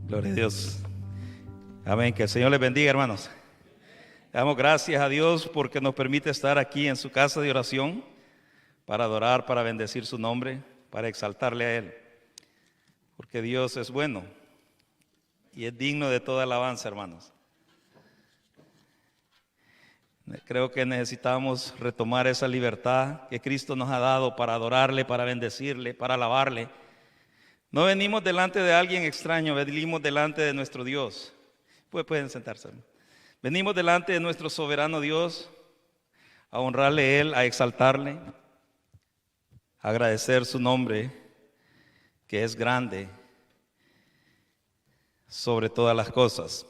Gloria a Dios. Amén. Que el Señor les bendiga, hermanos. Damos gracias a Dios porque nos permite estar aquí en su casa de oración para adorar, para bendecir su nombre, para exaltarle a Él. Porque Dios es bueno y es digno de toda alabanza, hermanos. Creo que necesitamos retomar esa libertad que Cristo nos ha dado para adorarle, para bendecirle, para alabarle. No venimos delante de alguien extraño, venimos delante de nuestro Dios. Pues pueden sentarse. Venimos delante de nuestro soberano Dios a honrarle a Él, a exaltarle, a agradecer su nombre, que es grande sobre todas las cosas.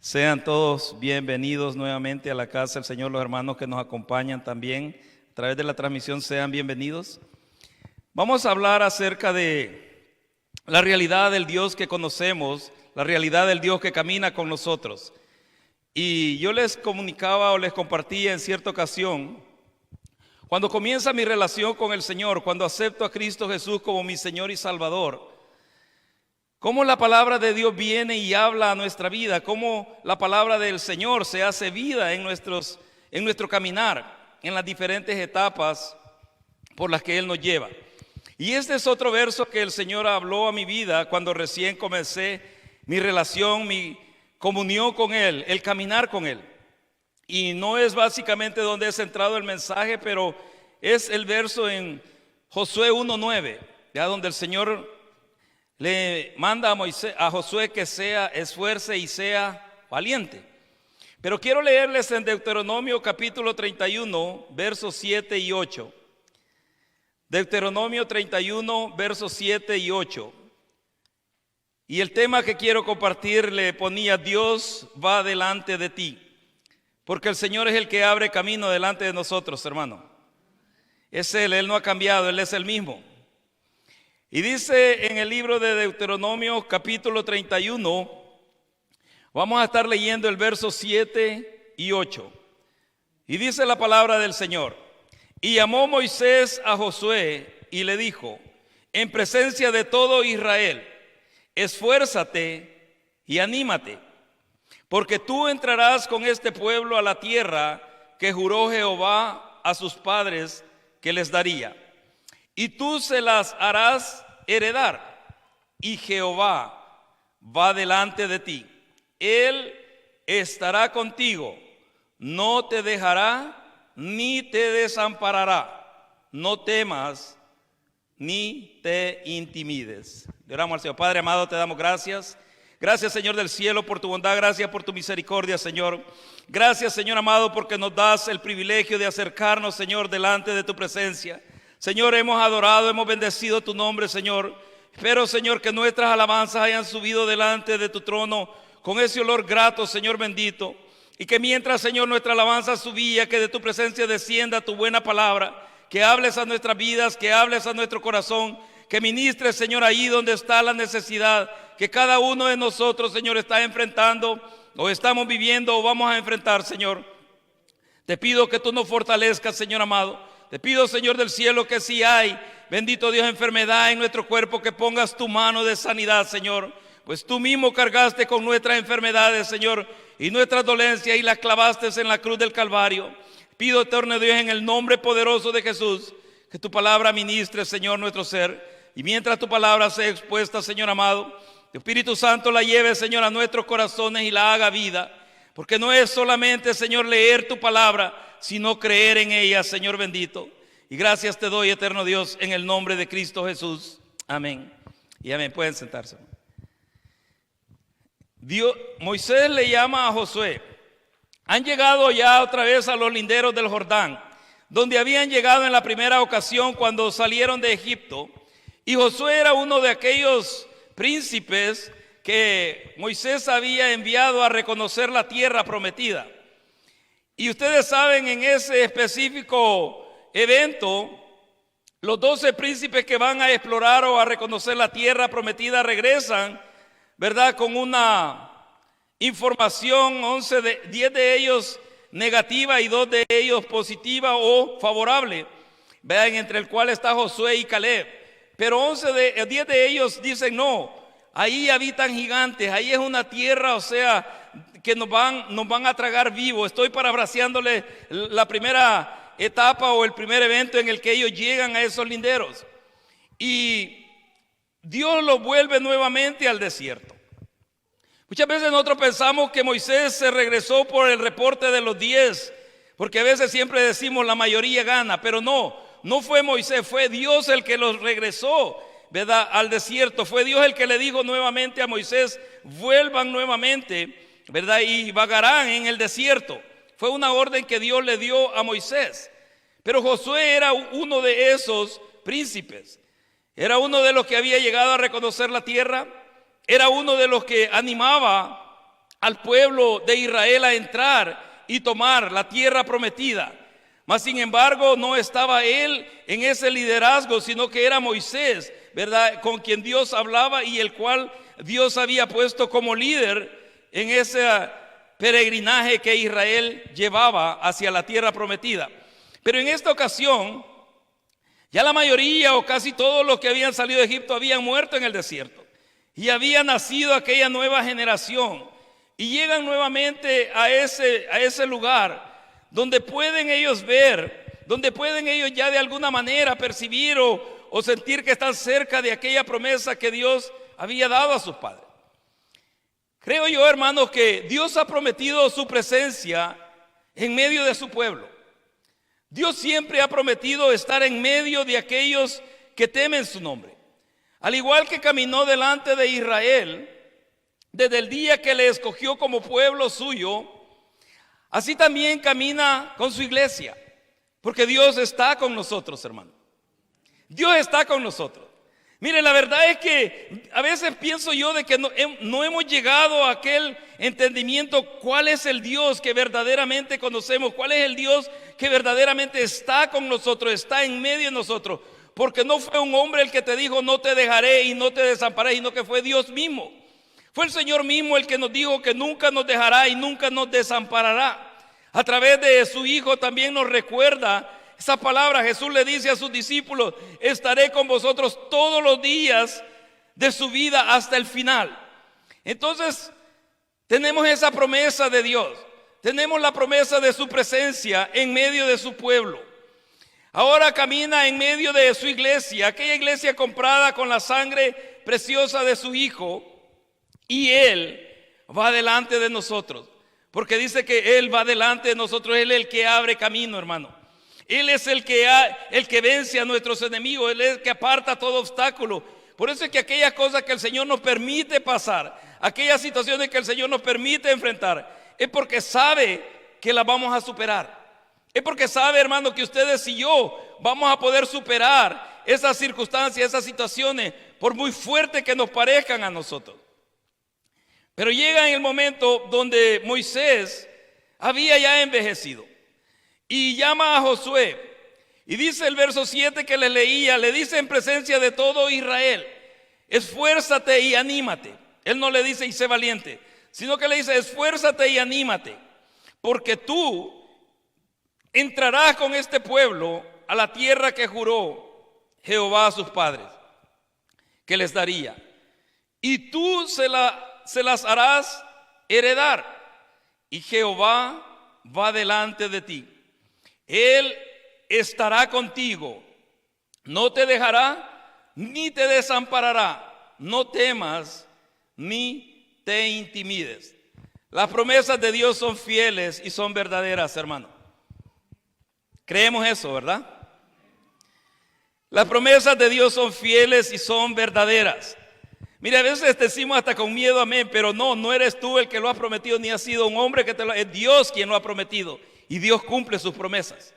Sean todos bienvenidos nuevamente a la casa del Señor. Los hermanos que nos acompañan también a través de la transmisión, sean bienvenidos. Vamos a hablar acerca de la realidad del Dios que conocemos, la realidad del Dios que camina con nosotros. Y yo les comunicaba o les compartía en cierta ocasión, cuando comienza mi relación con el Señor, cuando acepto a Cristo Jesús como mi Señor y Salvador, cómo la palabra de Dios viene y habla a nuestra vida, cómo la palabra del Señor se hace vida en nuestro caminar, en las diferentes etapas por las que Él nos lleva. Y este es otro verso que el Señor habló a mi vida cuando recién comencé mi relación, mi comunión con Él, el caminar con Él. Y no es básicamente donde he centrado el mensaje, pero es el verso en Josué 1:9, ya donde el Señor le manda a Josué que esfuerce y sea valiente. Pero quiero leerles en Deuteronomio capítulo 31, versos 7 y 8. Deuteronomio 31, versos 7 y 8. Y el tema que quiero compartir le ponía: Dios va delante de ti. Porque el Señor es el que abre camino delante de nosotros, hermano. Es Él no ha cambiado, Él es el mismo. Y dice en el libro de Deuteronomio capítulo 31, vamos a estar leyendo el verso 7 y 8. Y dice la palabra del Señor: Y llamó Moisés a Josué y le dijo, en presencia de todo Israel, esfuérzate y anímate, porque tú entrarás con este pueblo a la tierra que juró Jehová a sus padres que les daría. Y tú se las harás heredar, y Jehová va delante de ti. Él estará contigo, no te dejará ni te desamparará. No temas ni te intimides. Le oramos al Señor. Padre amado, te damos gracias. Gracias, Señor del cielo, por tu bondad. Gracias por tu misericordia, Señor. Gracias, Señor amado, porque nos das el privilegio de acercarnos, Señor, delante de tu presencia. Señor, hemos adorado, hemos bendecido tu nombre, Señor. Espero, Señor, que nuestras alabanzas hayan subido delante de tu trono con ese olor grato, Señor bendito. Y que mientras, Señor, nuestra alabanza subía, que de tu presencia descienda tu buena palabra, que hables a nuestras vidas, que hables a nuestro corazón, que ministres, Señor, ahí donde está la necesidad que cada uno de nosotros, Señor, está enfrentando o estamos viviendo o vamos a enfrentar, Señor. Te pido que tú nos fortalezcas, Señor amado. Te pido, Señor del cielo, que si hay, bendito Dios, enfermedad en nuestro cuerpo, que pongas tu mano de sanidad, Señor. Pues tú mismo cargaste con nuestras enfermedades, Señor, y nuestras dolencias, y las clavaste en la cruz del Calvario. Pido, eterno Dios, en el nombre poderoso de Jesús, que tu palabra ministre, Señor, nuestro ser. Y mientras tu palabra sea expuesta, Señor amado, tu Espíritu Santo la lleve, Señor, a nuestros corazones y la haga vida. Porque no es solamente, Señor, leer tu palabra, sino creer en ella, Señor bendito. Y gracias te doy, eterno Dios, en el nombre de Cristo Jesús. Amén. Y amén. Pueden sentarse. Moisés le llama a Josué. Han llegado ya otra vez a los linderos del Jordán, donde habían llegado en la primera ocasión cuando salieron de Egipto. Y Josué era uno de aquellos príncipes que Moisés había enviado a reconocer la tierra prometida. Y ustedes saben, en ese específico evento, los 12 príncipes que van a explorar o a reconocer la tierra prometida regresan, ¿verdad?, con una información, 10 de ellos negativa y 2 de ellos positiva o favorable. Vean, entre el cual está Josué y Caleb. Pero 10 de ellos dicen no. ahí habitan gigantes, ahí es una tierra, o sea, que nos van a tragar vivos. Estoy parafraseándole la primera etapa o el primer evento en el que ellos llegan a esos linderos. Y Dios los vuelve nuevamente al desierto. Muchas veces nosotros pensamos que Moisés se regresó por el reporte de los 10, porque a veces siempre decimos la mayoría gana, pero no fue Moisés, fue Dios el que los regresó, ¿verdad?, al desierto. Fue Dios el que le dijo nuevamente a Moisés: vuelvan nuevamente, ¿verdad?, y vagarán en el desierto. Fue una orden que Dios le dio a Moisés. Pero Josué era uno de esos príncipes. Era uno de los que había llegado a reconocer la tierra. Era uno de los que animaba al pueblo de Israel a entrar y tomar la tierra prometida. Mas sin embargo no estaba él en ese liderazgo, sino que era Moisés, ¿verdad?, con quien Dios hablaba y el cual Dios había puesto como líder en ese peregrinaje que Israel llevaba hacia la tierra prometida. Pero en esta ocasión, ya la mayoría o casi todos los que habían salido de Egipto habían muerto en el desierto. Y había nacido aquella nueva generación. Y llegan nuevamente a ese lugar donde pueden ellos ver, donde pueden ellos ya de alguna manera percibir o sentir que están cerca de aquella promesa que Dios había dado a sus padres. Creo yo, hermanos, que Dios ha prometido su presencia en medio de su pueblo. Dios siempre ha prometido estar en medio de aquellos que temen su nombre. Al igual que caminó delante de Israel desde el día que le escogió como pueblo suyo, así también camina con su iglesia. Porque Dios está con nosotros, hermano. Dios está con nosotros. Miren, la verdad es que a veces pienso yo de que no hemos llegado a aquel entendimiento cuál es el Dios que verdaderamente conocemos, cuál es el Dios que verdaderamente está con nosotros, está en medio de nosotros. Porque no fue un hombre el que te dijo no te dejaré y no te desampararé, sino que fue Dios mismo. Fue el Señor mismo el que nos dijo que nunca nos dejará y nunca nos desamparará. A través de su Hijo también nos recuerda esa palabra. Jesús le dice a sus discípulos: estaré con vosotros todos los días de su vida hasta el final. Entonces tenemos esa promesa de Dios. Tenemos la promesa de su presencia en medio de su pueblo. Ahora camina en medio de su iglesia, aquella iglesia comprada con la sangre preciosa de su Hijo, y Él va delante de nosotros, porque dice que Él va delante de nosotros. Él es el que abre camino, hermano. Él es el que vence a nuestros enemigos. Él es el que aparta todo obstáculo. Por eso es que aquellas cosas que el Señor nos permite pasar, aquellas situaciones que el Señor nos permite enfrentar, es porque sabe que las vamos a superar. Es porque sabe, hermano, que ustedes y yo vamos a poder superar esas circunstancias, esas situaciones, por muy fuertes que nos parezcan a nosotros. Pero llega en el momento donde Moisés había ya envejecido y llama a Josué. Y dice el verso 7 que le leía, le dice en presencia de todo Israel: esfuérzate y anímate. Él no le dice y sé valiente, sino que le dice: esfuérzate y anímate, porque tú entrarás con este pueblo a la tierra que juró Jehová a sus padres que les daría, y tú se las harás heredar, y Jehová va delante de ti. Él estará contigo, no te dejará ni te desamparará. No temas ni te intimides. Las promesas de Dios son fieles y son verdaderas, hermano. Creemos eso, ¿verdad? Las promesas de Dios son fieles y son verdaderas. Mira, a veces decimos hasta con miedo amén, pero no eres tú el que lo ha prometido, ni ha sido un hombre que es Dios quien lo ha prometido, y Dios cumple sus promesas.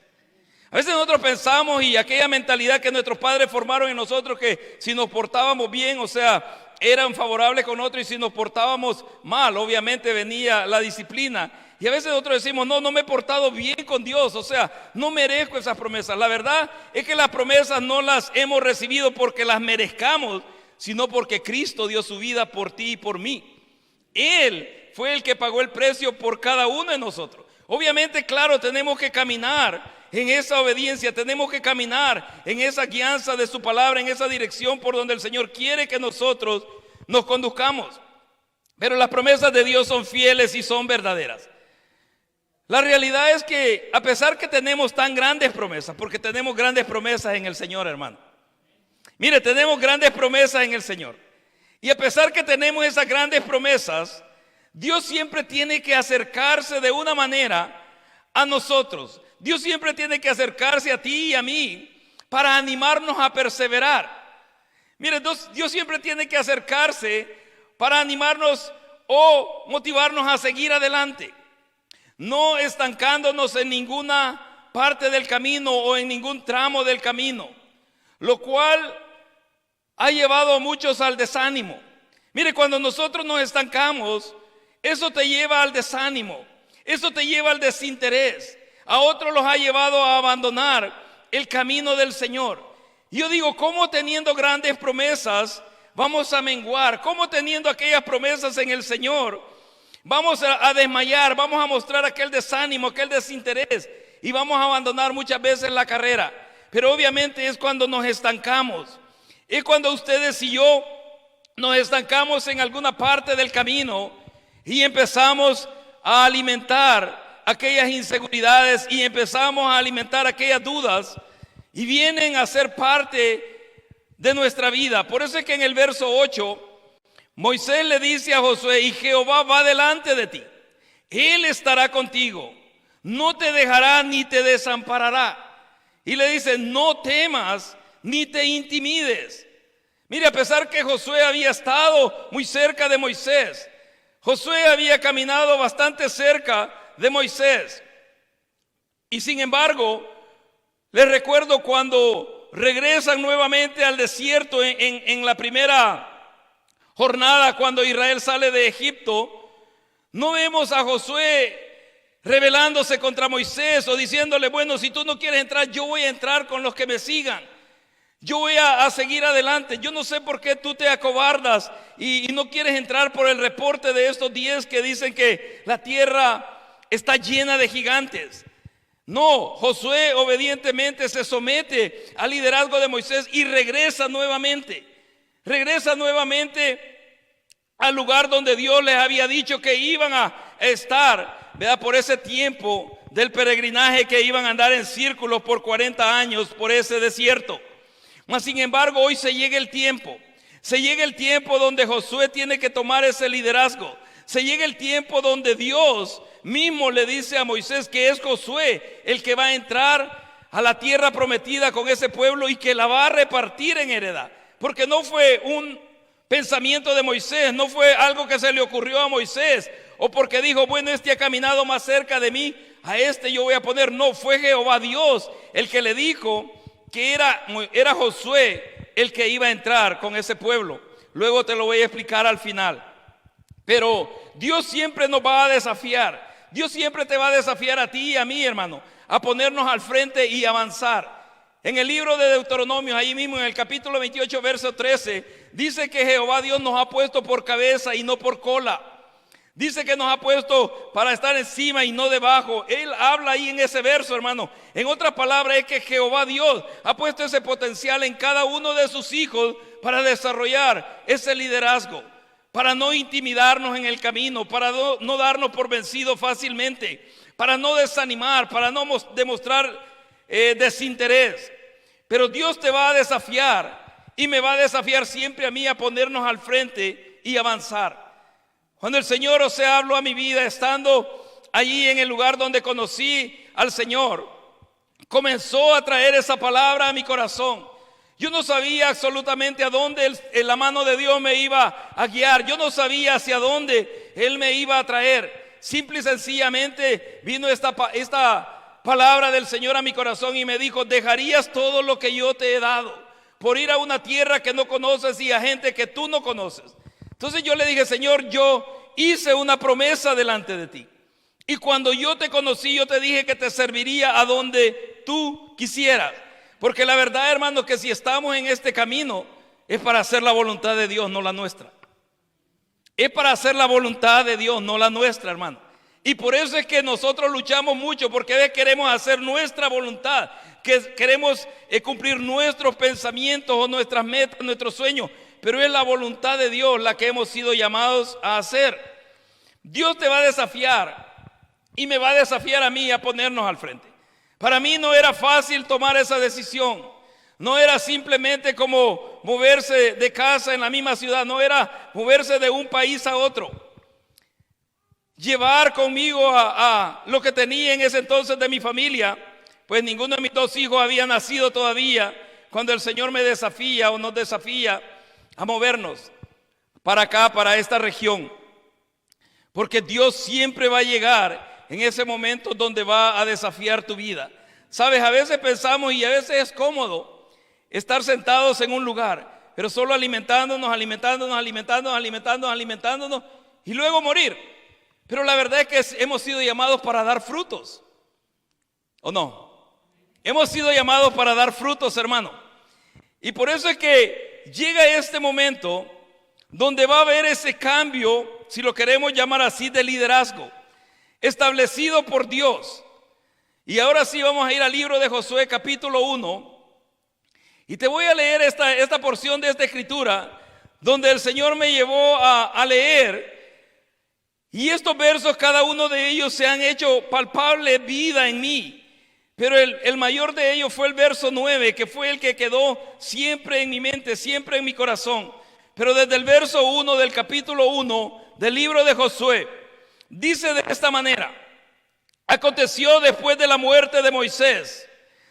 A veces nosotros pensamos, y aquella mentalidad que nuestros padres formaron en nosotros, que si nos portábamos bien, o sea, eran favorables con otros, y si nos portábamos mal, obviamente venía la disciplina. Y a veces nosotros decimos, no me he portado bien con Dios, o sea, no merezco esas promesas. La verdad es que las promesas no las hemos recibido porque las merezcamos, sino porque Cristo dio su vida por ti y por mí. Él fue el que pagó el precio por cada uno de nosotros. Obviamente, claro, tenemos que caminar en esa obediencia, tenemos que caminar en esa guianza de su palabra, en esa dirección por donde el Señor quiere que nosotros nos conduzcamos. Pero las promesas de Dios son fieles y son verdaderas. La realidad es que a pesar que tenemos tan grandes promesas, porque tenemos grandes promesas en el Señor, hermano. Mire, tenemos grandes promesas en el Señor. Y a pesar que tenemos esas grandes promesas, Dios siempre tiene que acercarse de una manera a nosotros. Dios siempre tiene que acercarse a ti y a mí para animarnos a perseverar. Mire, Dios siempre tiene que acercarse para animarnos o motivarnos a seguir adelante. No estancándonos en ninguna parte del camino o en ningún tramo del camino, lo cual ha llevado a muchos al desánimo. Mire, cuando nosotros nos estancamos, eso te lleva al desánimo, eso te lleva al desinterés. A otros los ha llevado a abandonar el camino del Señor. Yo digo, ¿cómo teniendo grandes promesas vamos a menguar? ¿Cómo teniendo aquellas promesas en el Señor vamos a desmayar? Vamos a mostrar aquel desánimo, aquel desinterés, y vamos a abandonar muchas veces la carrera. Pero obviamente es cuando nos estancamos. Es cuando ustedes y yo nos estancamos en alguna parte del camino y empezamos a alimentar aquellas inseguridades y empezamos a alimentar aquellas dudas y vienen a ser parte de nuestra vida. Por eso es que en el verso 8 Moisés le dice a Josué: y Jehová va delante de ti, Él estará contigo, no te dejará ni te desamparará. Y le dice: no temas ni te intimides. Mire, a pesar que Josué había estado muy cerca de Moisés, Josué había caminado bastante cerca de Moisés, y sin embargo, les recuerdo cuando regresan nuevamente al desierto en la primera jornada, cuando Israel sale de Egipto, no vemos a Josué rebelándose contra Moisés o diciéndole: bueno, si tú no quieres entrar, yo voy a entrar con los que me sigan. Yo voy a seguir adelante. Yo no sé por qué tú te acobardas y no quieres entrar por el reporte de estos 10 que dicen que la tierra está llena de gigantes. No, Josué obedientemente se somete al liderazgo de Moisés y regresa nuevamente. Regresa nuevamente al lugar donde Dios les había dicho que iban a estar, ¿verdad? Por ese tiempo del peregrinaje, que iban a andar en círculos por 40 años por ese desierto. Mas sin embargo, hoy se llega el tiempo donde Josué tiene que tomar ese liderazgo. Se llega el tiempo donde Dios mismo le dice a Moisés que es Josué el que va a entrar a la tierra prometida con ese pueblo y que la va a repartir en heredad. Porque no fue un pensamiento de Moisés, no fue algo que se le ocurrió a Moisés, o porque dijo: bueno, este ha caminado más cerca de mí, a este yo voy a poner. No, fue Jehová Dios el que le dijo que era Josué el que iba a entrar con ese pueblo. Luego te lo voy a explicar al final. Pero Dios siempre nos va a desafiar. Dios siempre te va a desafiar a ti y a mí, hermano, a ponernos al frente y avanzar. En el libro de Deuteronomio, ahí mismo en el capítulo 28, verso 13, dice que Jehová Dios nos ha puesto por cabeza y no por cola. Dice que nos ha puesto para estar encima y no debajo. Él habla ahí en ese verso, hermano. En otras palabras, es que Jehová Dios ha puesto ese potencial en cada uno de sus hijos para desarrollar ese liderazgo, para no intimidarnos en el camino, para no darnos por vencidos fácilmente, para no desanimar, para no demostrar desinterés. Pero Dios te va a desafiar y me va a desafiar siempre a mí a ponernos al frente y avanzar. Cuando el Señor, o sea, habló a mi vida estando allí en el lugar donde conocí al Señor, comenzó a traer esa palabra a mi corazón. Yo no sabía absolutamente a dónde la mano de Dios me iba a guiar. Yo no sabía hacia dónde Él me iba a traer. Simple y sencillamente vino esta palabra del Señor a mi corazón y me dijo: dejarías todo lo que yo te he dado por ir a una tierra que no conoces y a gente que tú no conoces. Entonces yo le dije: Señor, yo hice una promesa delante de ti. Y cuando yo te conocí, yo te dije que te serviría a donde tú quisieras. Porque la verdad, hermano, que si estamos en este camino es para hacer la voluntad de Dios, no la nuestra. Es para hacer la voluntad de Dios, no la nuestra, hermano. Y por eso es que nosotros luchamos mucho, porque queremos hacer nuestra voluntad, que queremos cumplir nuestros pensamientos o nuestras metas, nuestros sueños. pero es la voluntad de Dios la que hemos sido llamados a hacer. Dios te va a desafiar y me va a desafiar a mí a ponernos al frente. Para mí no era fácil tomar esa decisión. No era simplemente como moverse de casa en la misma ciudad, no era moverse de un país a otro. Llevar conmigo a lo que tenía en ese entonces de mi familia, pues ninguno de mis dos hijos había nacido todavía cuando el Señor me desafía o nos desafía a movernos para acá, para esta región. Porque Dios siempre va a llegar en ese momento donde va a desafiar tu vida. Sabes, a veces pensamos y a veces es cómodo estar sentados en un lugar, pero solo alimentándonos y luego morir. Pero la verdad es que hemos sido llamados para dar frutos, ¿o no? Hemos sido llamados para dar frutos, hermano. Y por eso es que llega este momento donde va a haber ese cambio, si lo queremos llamar así, de liderazgo, establecido por Dios. Y ahora sí vamos a ir al libro de Josué, capítulo 1. Y te voy a leer esta porción de esta escritura, donde el Señor me llevó a leer. Y estos versos, cada uno de ellos se han hecho palpable vida en mí. Pero el mayor de ellos fue el verso 9, que fue el que quedó siempre en mi mente, siempre en mi corazón. Pero desde el verso 1 del capítulo 1 del libro de Josué, dice de esta manera: aconteció después de la muerte de Moisés,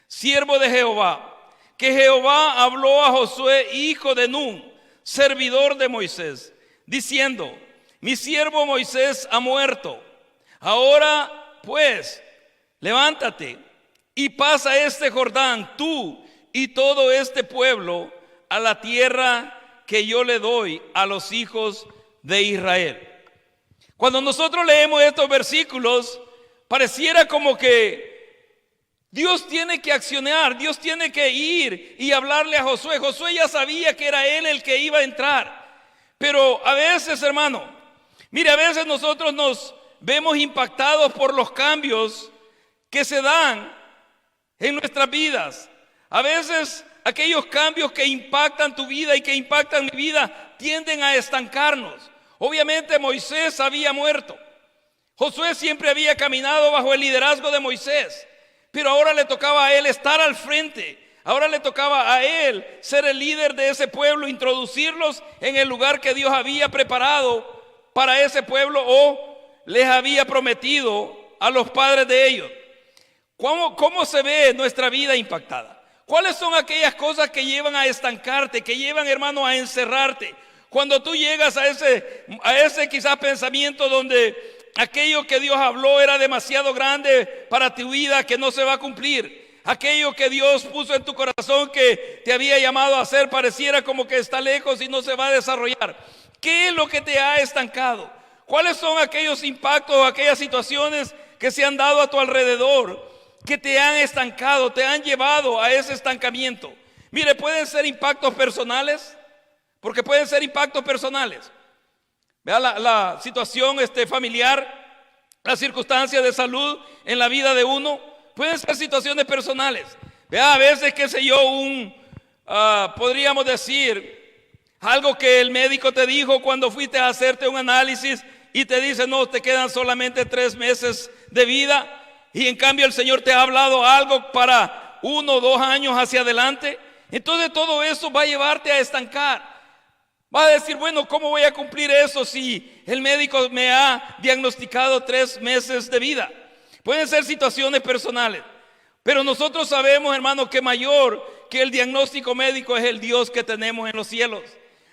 siervo de Jehová, que Jehová habló a Josué, hijo de Nun, servidor de Moisés, diciendo: mi siervo Moisés ha muerto. Ahora pues, levántate y pasa este Jordán, tú y todo este pueblo, a la tierra que yo le doy a los hijos de Israel. Cuando nosotros leemos estos versículos, pareciera como que Dios tiene que accionar, Dios tiene que ir y hablarle a Josué. Josué ya sabía que era él el que iba a entrar. Pero a veces, hermano, mire, a veces nosotros nos vemos impactados por los cambios que se dan en nuestras vidas. A veces aquellos cambios que impactan tu vida y que impactan mi vida tienden a estancarnos. Obviamente Moisés había muerto. Josué siempre había caminado bajo el liderazgo de Moisés, pero ahora le tocaba a él estar al frente. Ahora le tocaba a él ser el líder de ese pueblo, introducirlos en el lugar que Dios había preparado para ese pueblo o les había prometido a los padres de ellos. ¿Cómo se ve nuestra vida impactada? ¿Cuáles son aquellas cosas que llevan a estancarte, que llevan, hermano, a encerrarte? Cuando tú llegas a ese quizás pensamiento donde aquello que Dios habló era demasiado grande para tu vida, que no se va a cumplir. Aquello que Dios puso en tu corazón que te había llamado a hacer pareciera como que está lejos y no se va a desarrollar. ¿Qué es lo que te ha estancado? ¿Cuáles son aquellos impactos, aquellas situaciones que se han dado a tu alrededor que te han estancado, te han llevado a ese estancamiento? Mire, pueden ser impactos personales, porque pueden ser impactos personales. Vea la situación familiar, las circunstancias de salud en la vida de uno. Pueden ser situaciones personales. Vea, a veces, qué sé yo, podríamos decir, algo que el médico te dijo cuando fuiste a hacerte un análisis y te dice: no, te quedan solamente 3 meses de vida. Y en cambio el Señor te ha hablado algo para 1 o 2 años hacia adelante. Entonces todo eso va a llevarte a estancar. Va a decir: bueno, ¿cómo voy a cumplir eso si el médico me ha diagnosticado 3 meses de vida? Pueden ser situaciones personales. Pero nosotros sabemos, hermano, que mayor que el diagnóstico médico es el Dios que tenemos en los cielos.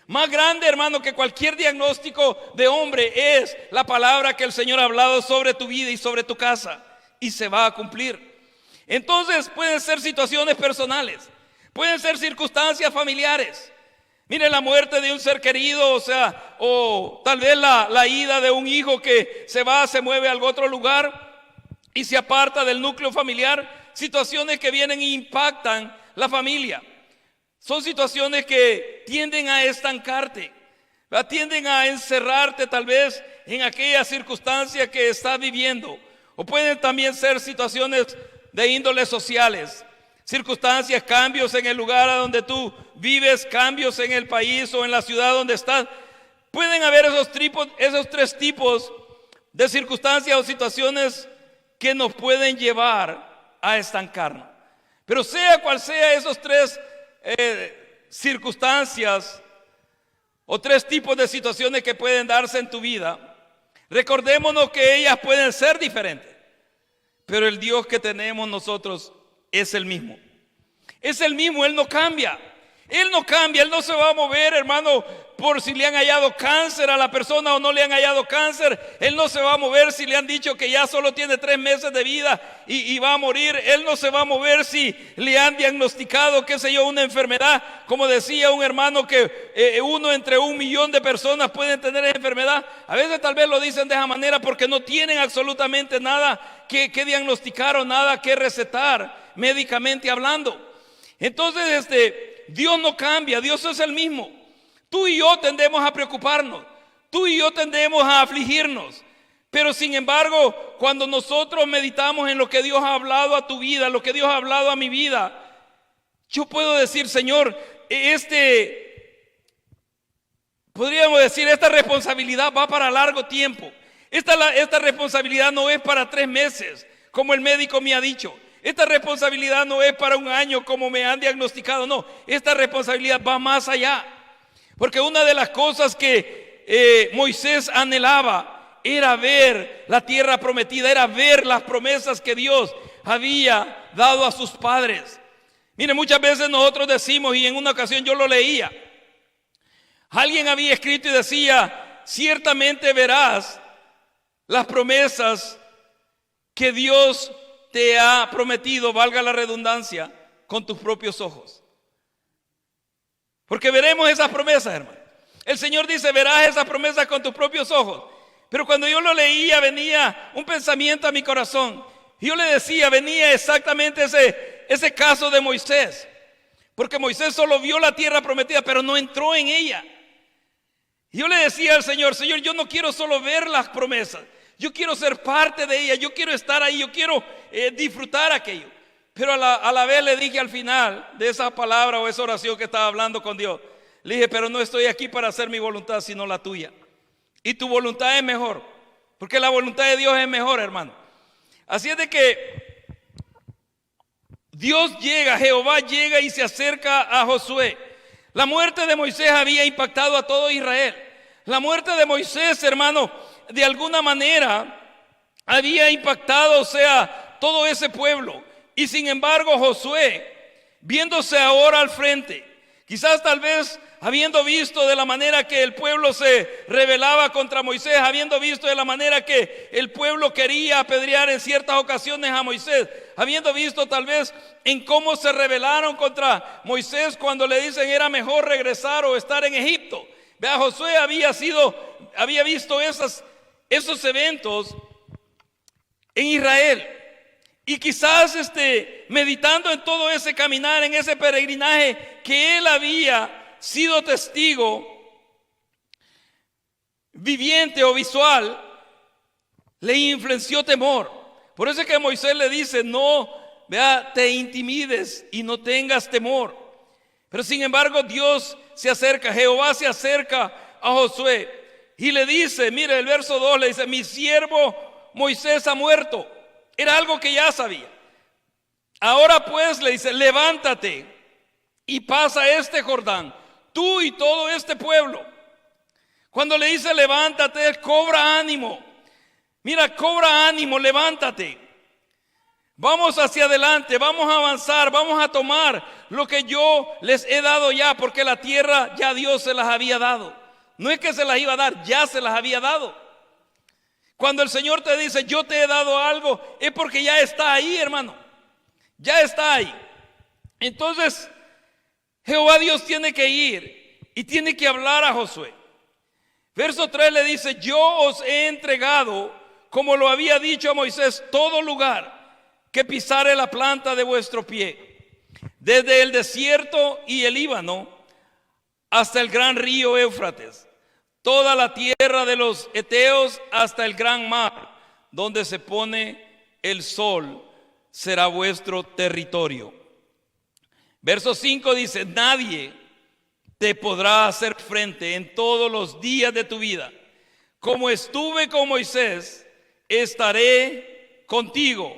Más grande, hermano, que cualquier diagnóstico de hombre es la palabra que el Señor ha hablado sobre tu vida y sobre tu casa. Y se va a cumplir. Entonces pueden ser situaciones personales, pueden ser circunstancias familiares. Mire, la muerte de un ser querido, o tal vez la ida de un hijo que se mueve a algún otro lugar y se aparta del núcleo familiar. Situaciones que vienen e impactan la familia. Son situaciones que tienden a estancarte, tienden a encerrarte tal vez en aquella circunstancia que estás viviendo. O pueden también ser situaciones de índole sociales, circunstancias, cambios en el lugar a donde tú vives cambios en el país o en la ciudad donde estás. Pueden haber esos tres tipos de circunstancias o situaciones que nos pueden llevar a estancarnos. Pero sea cual sea esos tres circunstancias o tres tipos de situaciones que pueden darse en tu vida, recordémonos que ellas pueden ser diferentes, pero el Dios que tenemos nosotros es el mismo. Es el mismo, Él no cambia. Él no cambia, Él no se va a mover, hermano, por si le han hallado cáncer a la persona o no le han hallado cáncer. Él no se va a mover si le han dicho que ya solo tiene 3 meses de vida y va a morir. Él no se va a mover si le han diagnosticado, qué sé yo, una enfermedad. Como decía un hermano que 1 entre 1.000.000 de personas pueden tener esa enfermedad. A veces tal vez lo dicen de esa manera porque no tienen absolutamente nada que diagnosticar o nada que recetar médicamente hablando. Entonces Dios no cambia, Dios es el mismo. Tú y yo tendemos a preocuparnos, tú y yo tendemos a afligirnos. Pero sin embargo, cuando nosotros meditamos en lo que Dios ha hablado a tu vida, lo que Dios ha hablado a mi vida, yo puedo decir, Señor, podríamos decir, esta responsabilidad va para largo tiempo. Esta responsabilidad no es para 3 meses, como el médico me ha dicho. Esta responsabilidad no es para 1 año como me han diagnosticado, no. Esta responsabilidad va más allá. Porque una de las cosas que Moisés anhelaba era ver la tierra prometida, era ver las promesas que Dios había dado a sus padres. Mire, muchas veces nosotros decimos, y en una ocasión yo lo leía, alguien había escrito y decía, ciertamente verás las promesas que Dios te ha prometido, valga la redundancia, con tus propios ojos. Porque veremos esas promesas, hermano. El Señor dice, verás esas promesas con tus propios ojos. Pero cuando yo lo leía, venía un pensamiento a mi corazón. Y yo le decía, venía exactamente ese caso de Moisés. Porque Moisés solo vio la tierra prometida, pero no entró en ella. Y yo le decía al Señor, Señor, yo no quiero solo ver las promesas. Yo quiero ser parte de ella, yo quiero estar ahí, yo quiero disfrutar aquello. Pero a la vez le dije al final de esa palabra o esa oración que estaba hablando con Dios, le dije, pero no estoy aquí para hacer mi voluntad, sino la tuya. Y tu voluntad es mejor, porque la voluntad de Dios es mejor, hermano. Así es de que Dios llega, Jehová llega y se acerca a Josué. La muerte de Moisés había impactado a todo Israel. La muerte de Moisés, hermano, de alguna manera había impactado, o sea, todo ese pueblo. Y sin embargo Josué, viéndose ahora al frente, quizás tal vez habiendo visto de la manera que el pueblo se rebelaba contra Moisés, habiendo visto de la manera que el pueblo quería apedrear en ciertas ocasiones a Moisés, habiendo visto tal vez en cómo se rebelaron contra Moisés cuando le dicen era mejor regresar o estar en Egipto. Vea, Josué había visto esos eventos en Israel. Y quizás meditando en todo ese caminar, en ese peregrinaje, que él había sido testigo viviente o visual, le influenció temor. Por eso es que Moisés le dice, no, vea, te intimides y no tengas temor. Pero sin embargo Dios se acerca, Jehová se acerca a Josué y le dice, mire el verso 2, le dice, mi siervo Moisés ha muerto. Era algo que ya sabía. Ahora pues le dice, levántate y pasa este Jordán, tú y todo este pueblo. Cuando le dice levántate, cobra ánimo. Mira, cobra ánimo, levántate. Vamos hacia adelante, vamos a avanzar, vamos a tomar lo que yo les he dado ya, porque la tierra ya Dios se las había dado. No es que se las iba a dar, ya se las había dado. Cuando el Señor te dice, yo te he dado algo, es porque ya está ahí, hermano. Ya está ahí. Entonces, Jehová Dios tiene que ir y tiene que hablar a Josué. Verso 3 le dice, yo os he entregado, como lo había dicho a Moisés, todo lugar que pisare la planta de vuestro pie, desde el desierto y el Líbano hasta el gran río Éufrates, toda la tierra de los heteos hasta el gran mar, donde se pone el sol, será vuestro territorio. Verso 5 dice, nadie te podrá hacer frente en todos los días de tu vida. Como estuve con Moisés, estaré contigo.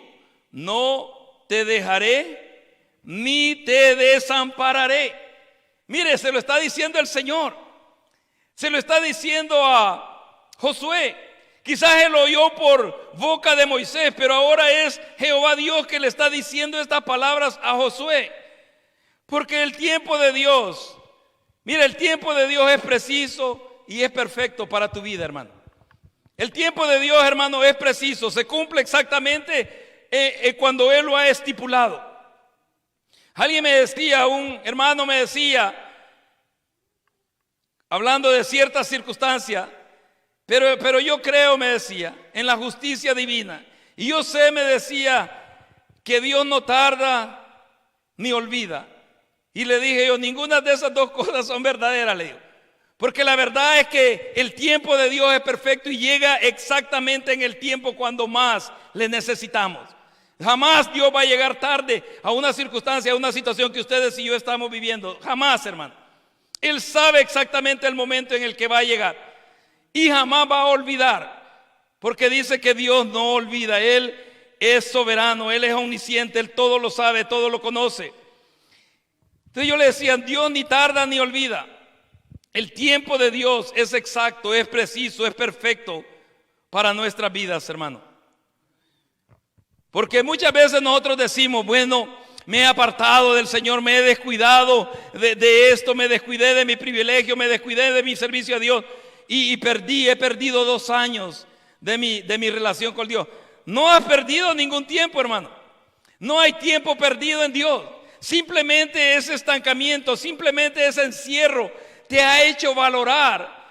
No te dejaré ni te desampararé. Mire, se lo está diciendo el Señor. Se lo está diciendo a Josué. Quizás él lo oyó por boca de Moisés, pero ahora es Jehová Dios que le está diciendo estas palabras a Josué. Porque el tiempo de Dios, mira, el tiempo de Dios es preciso y es perfecto para tu vida, hermano. El tiempo de Dios, hermano, es preciso, se cumple exactamente cuando Él lo ha estipulado. Alguien me decía, un hermano me decía, hablando de ciertas circunstancias, pero yo creo, me decía, en la justicia divina. Y yo sé, me decía, que Dios no tarda ni olvida. Y le dije yo, ninguna de esas dos cosas son verdaderas, le digo. Porque la verdad es que el tiempo de Dios es perfecto y llega exactamente en el tiempo cuando más le necesitamos. Jamás Dios va a llegar tarde a una circunstancia, a una situación que ustedes y yo estamos viviendo. Jamás, hermano. Él sabe exactamente el momento en el que va a llegar. Y jamás va a olvidar. Porque dice que Dios no olvida. Él es soberano, Él es omnisciente, Él todo lo sabe, todo lo conoce. Entonces yo le decía, Dios ni tarda ni olvida. El tiempo de Dios es exacto, es preciso, es perfecto para nuestras vidas, hermano. Porque muchas veces nosotros decimos, bueno, me he apartado del Señor, me he descuidado de esto, me descuidé de mi privilegio, me descuidé de mi servicio a Dios y he perdido 2 años de mi relación con Dios. No has perdido ningún tiempo, hermano. No hay tiempo perdido en Dios. Simplemente ese estancamiento, simplemente ese encierro te ha hecho valorar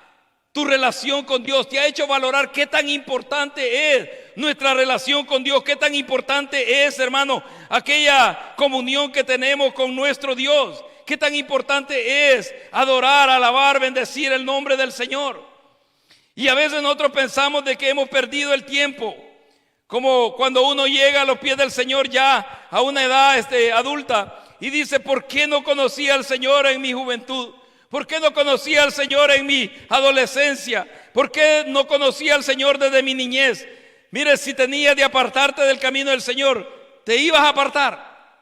tu relación con Dios, te ha hecho valorar qué tan importante es nuestra relación con Dios, qué tan importante es, hermano, aquella comunión que tenemos con nuestro Dios, qué tan importante es adorar, alabar, bendecir el nombre del Señor. Y a veces nosotros pensamos de que hemos perdido el tiempo, como cuando uno llega a los pies del Señor ya a una edad adulta y dice, ¿por qué no conocí al Señor en mi juventud? ¿Por qué no conocí al Señor en mi adolescencia? ¿Por qué no conocí al Señor desde mi niñez? Mire, si tenías de apartarte del camino del Señor, te ibas a apartar.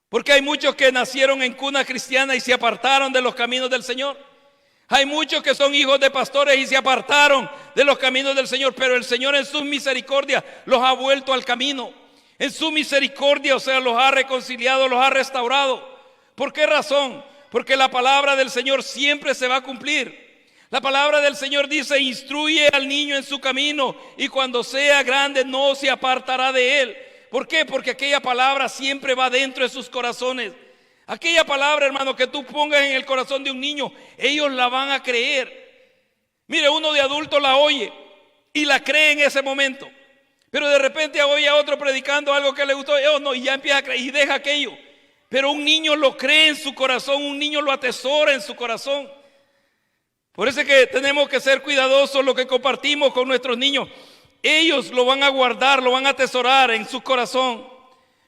Porque hay muchos que nacieron en cuna cristiana y se apartaron de los caminos del Señor. Hay muchos que son hijos de pastores y se apartaron de los caminos del Señor. Pero el Señor en su misericordia los ha vuelto al camino. En su misericordia, o sea, los ha reconciliado, los ha restaurado. ¿Por qué razón? Porque la palabra del Señor siempre se va a cumplir. La palabra del Señor dice, instruye al niño en su camino y cuando sea grande no se apartará de él. ¿Por qué? Porque aquella palabra siempre va dentro de sus corazones. Aquella palabra, hermano, que tú pongas en el corazón de un niño, ellos la van a creer. Mire, uno de adulto la oye y la cree en ese momento. Pero de repente oye a otro predicando algo que le gustó, no, y ya empieza a creer y deja aquello. Pero un niño lo cree en su corazón, un niño lo atesora en su corazón. Por eso es que tenemos que ser cuidadosos lo que compartimos con nuestros niños. Ellos lo van a guardar, lo van a atesorar en su corazón.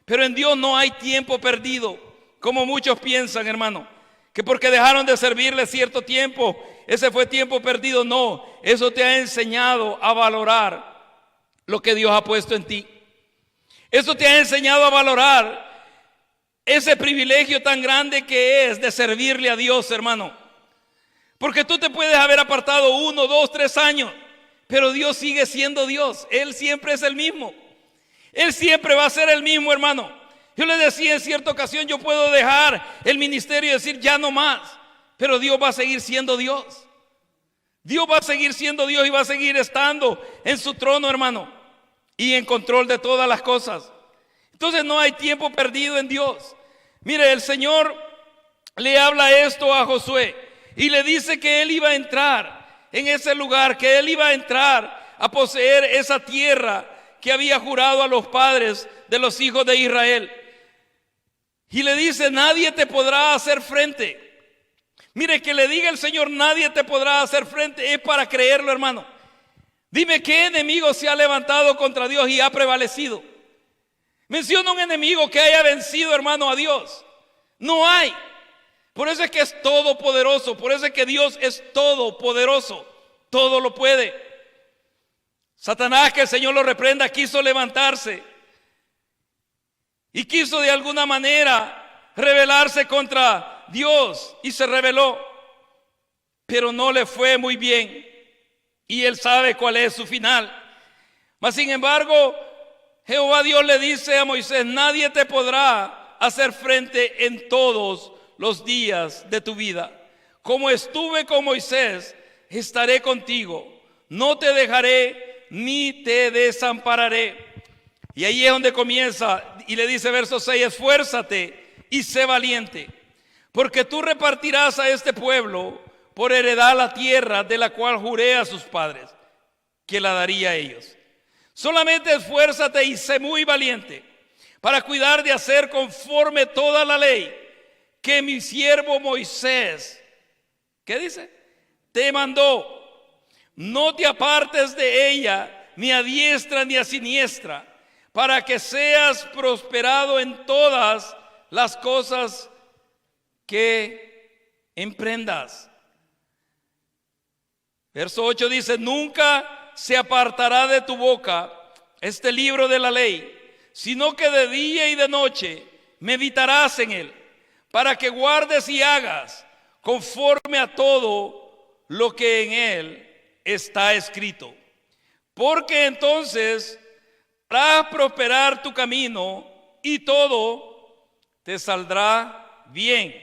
Pero en Dios no hay tiempo perdido, como muchos piensan, hermano. Que porque dejaron de servirle cierto tiempo, ese fue tiempo perdido. No, eso te ha enseñado a valorar lo que Dios ha puesto en ti. Eso te ha enseñado a valorar ese privilegio tan grande que es de servirle a Dios, hermano. Porque tú te puedes haber apartado 1, 2, 3 años, pero Dios sigue siendo Dios. Él siempre es el mismo. Él siempre va a ser el mismo, hermano. Yo le decía en cierta ocasión, yo puedo dejar el ministerio y decir ya no más, pero Dios va a seguir siendo Dios. Dios va a seguir siendo Dios y va a seguir estando en su trono, hermano, y en control de todas las cosas. Entonces no hay tiempo perdido en Dios. Mire, el Señor le habla esto a Josué y le dice que él iba a entrar en ese lugar, que él iba a entrar a poseer esa tierra que había jurado a los padres de los hijos de Israel. Y le dice, nadie te podrá hacer frente. Mire, que le diga el Señor, nadie te podrá hacer frente, es para creerlo, hermano. Dime, ¿qué enemigo se ha levantado contra Dios y ha prevalecido? Menciona un enemigo que haya vencido, hermano, a Dios. No hay. Por eso es que es todopoderoso, por eso es que Dios es todopoderoso, todo lo puede. Satanás, que el Señor lo reprenda, quiso levantarse y quiso de alguna manera rebelarse contra Dios y se rebeló, pero no le fue muy bien y él sabe cuál es su final. Mas sin embargo, Jehová Dios le dice a Moisés: nadie te podrá hacer frente en todos los días de tu vida. Como estuve con Moisés, estaré contigo, no te dejaré ni te desampararé. Y ahí es donde comienza y le dice verso 6: esfuérzate y sé valiente, porque tú repartirás a este pueblo por heredad la tierra de la cual juré a sus padres que la daría a ellos. Solamente esfuérzate y sé muy valiente para cuidar de hacer conforme toda la ley que mi siervo Moisés, ¿qué dice?, te mandó. No te apartes de ella, ni a diestra ni a siniestra, para que seas prosperado en todas las cosas que emprendas. Verso 8 dice: nunca se apartará de tu boca este libro de la ley, sino que de día y de noche meditarás en él, para que guardes y hagas conforme a todo lo que en él está escrito. Porque entonces harás prosperar tu camino y todo te saldrá bien.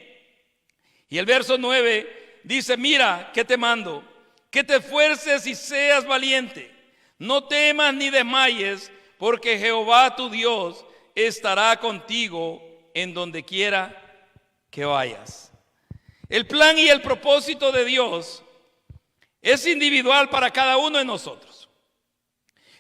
Y el verso 9 dice: mira que te mando, que te esfuerces y seas valiente. No temas ni desmayes, porque Jehová tu Dios estará contigo en donde quiera que vayas. El plan y el propósito de Dios es individual para cada uno de nosotros.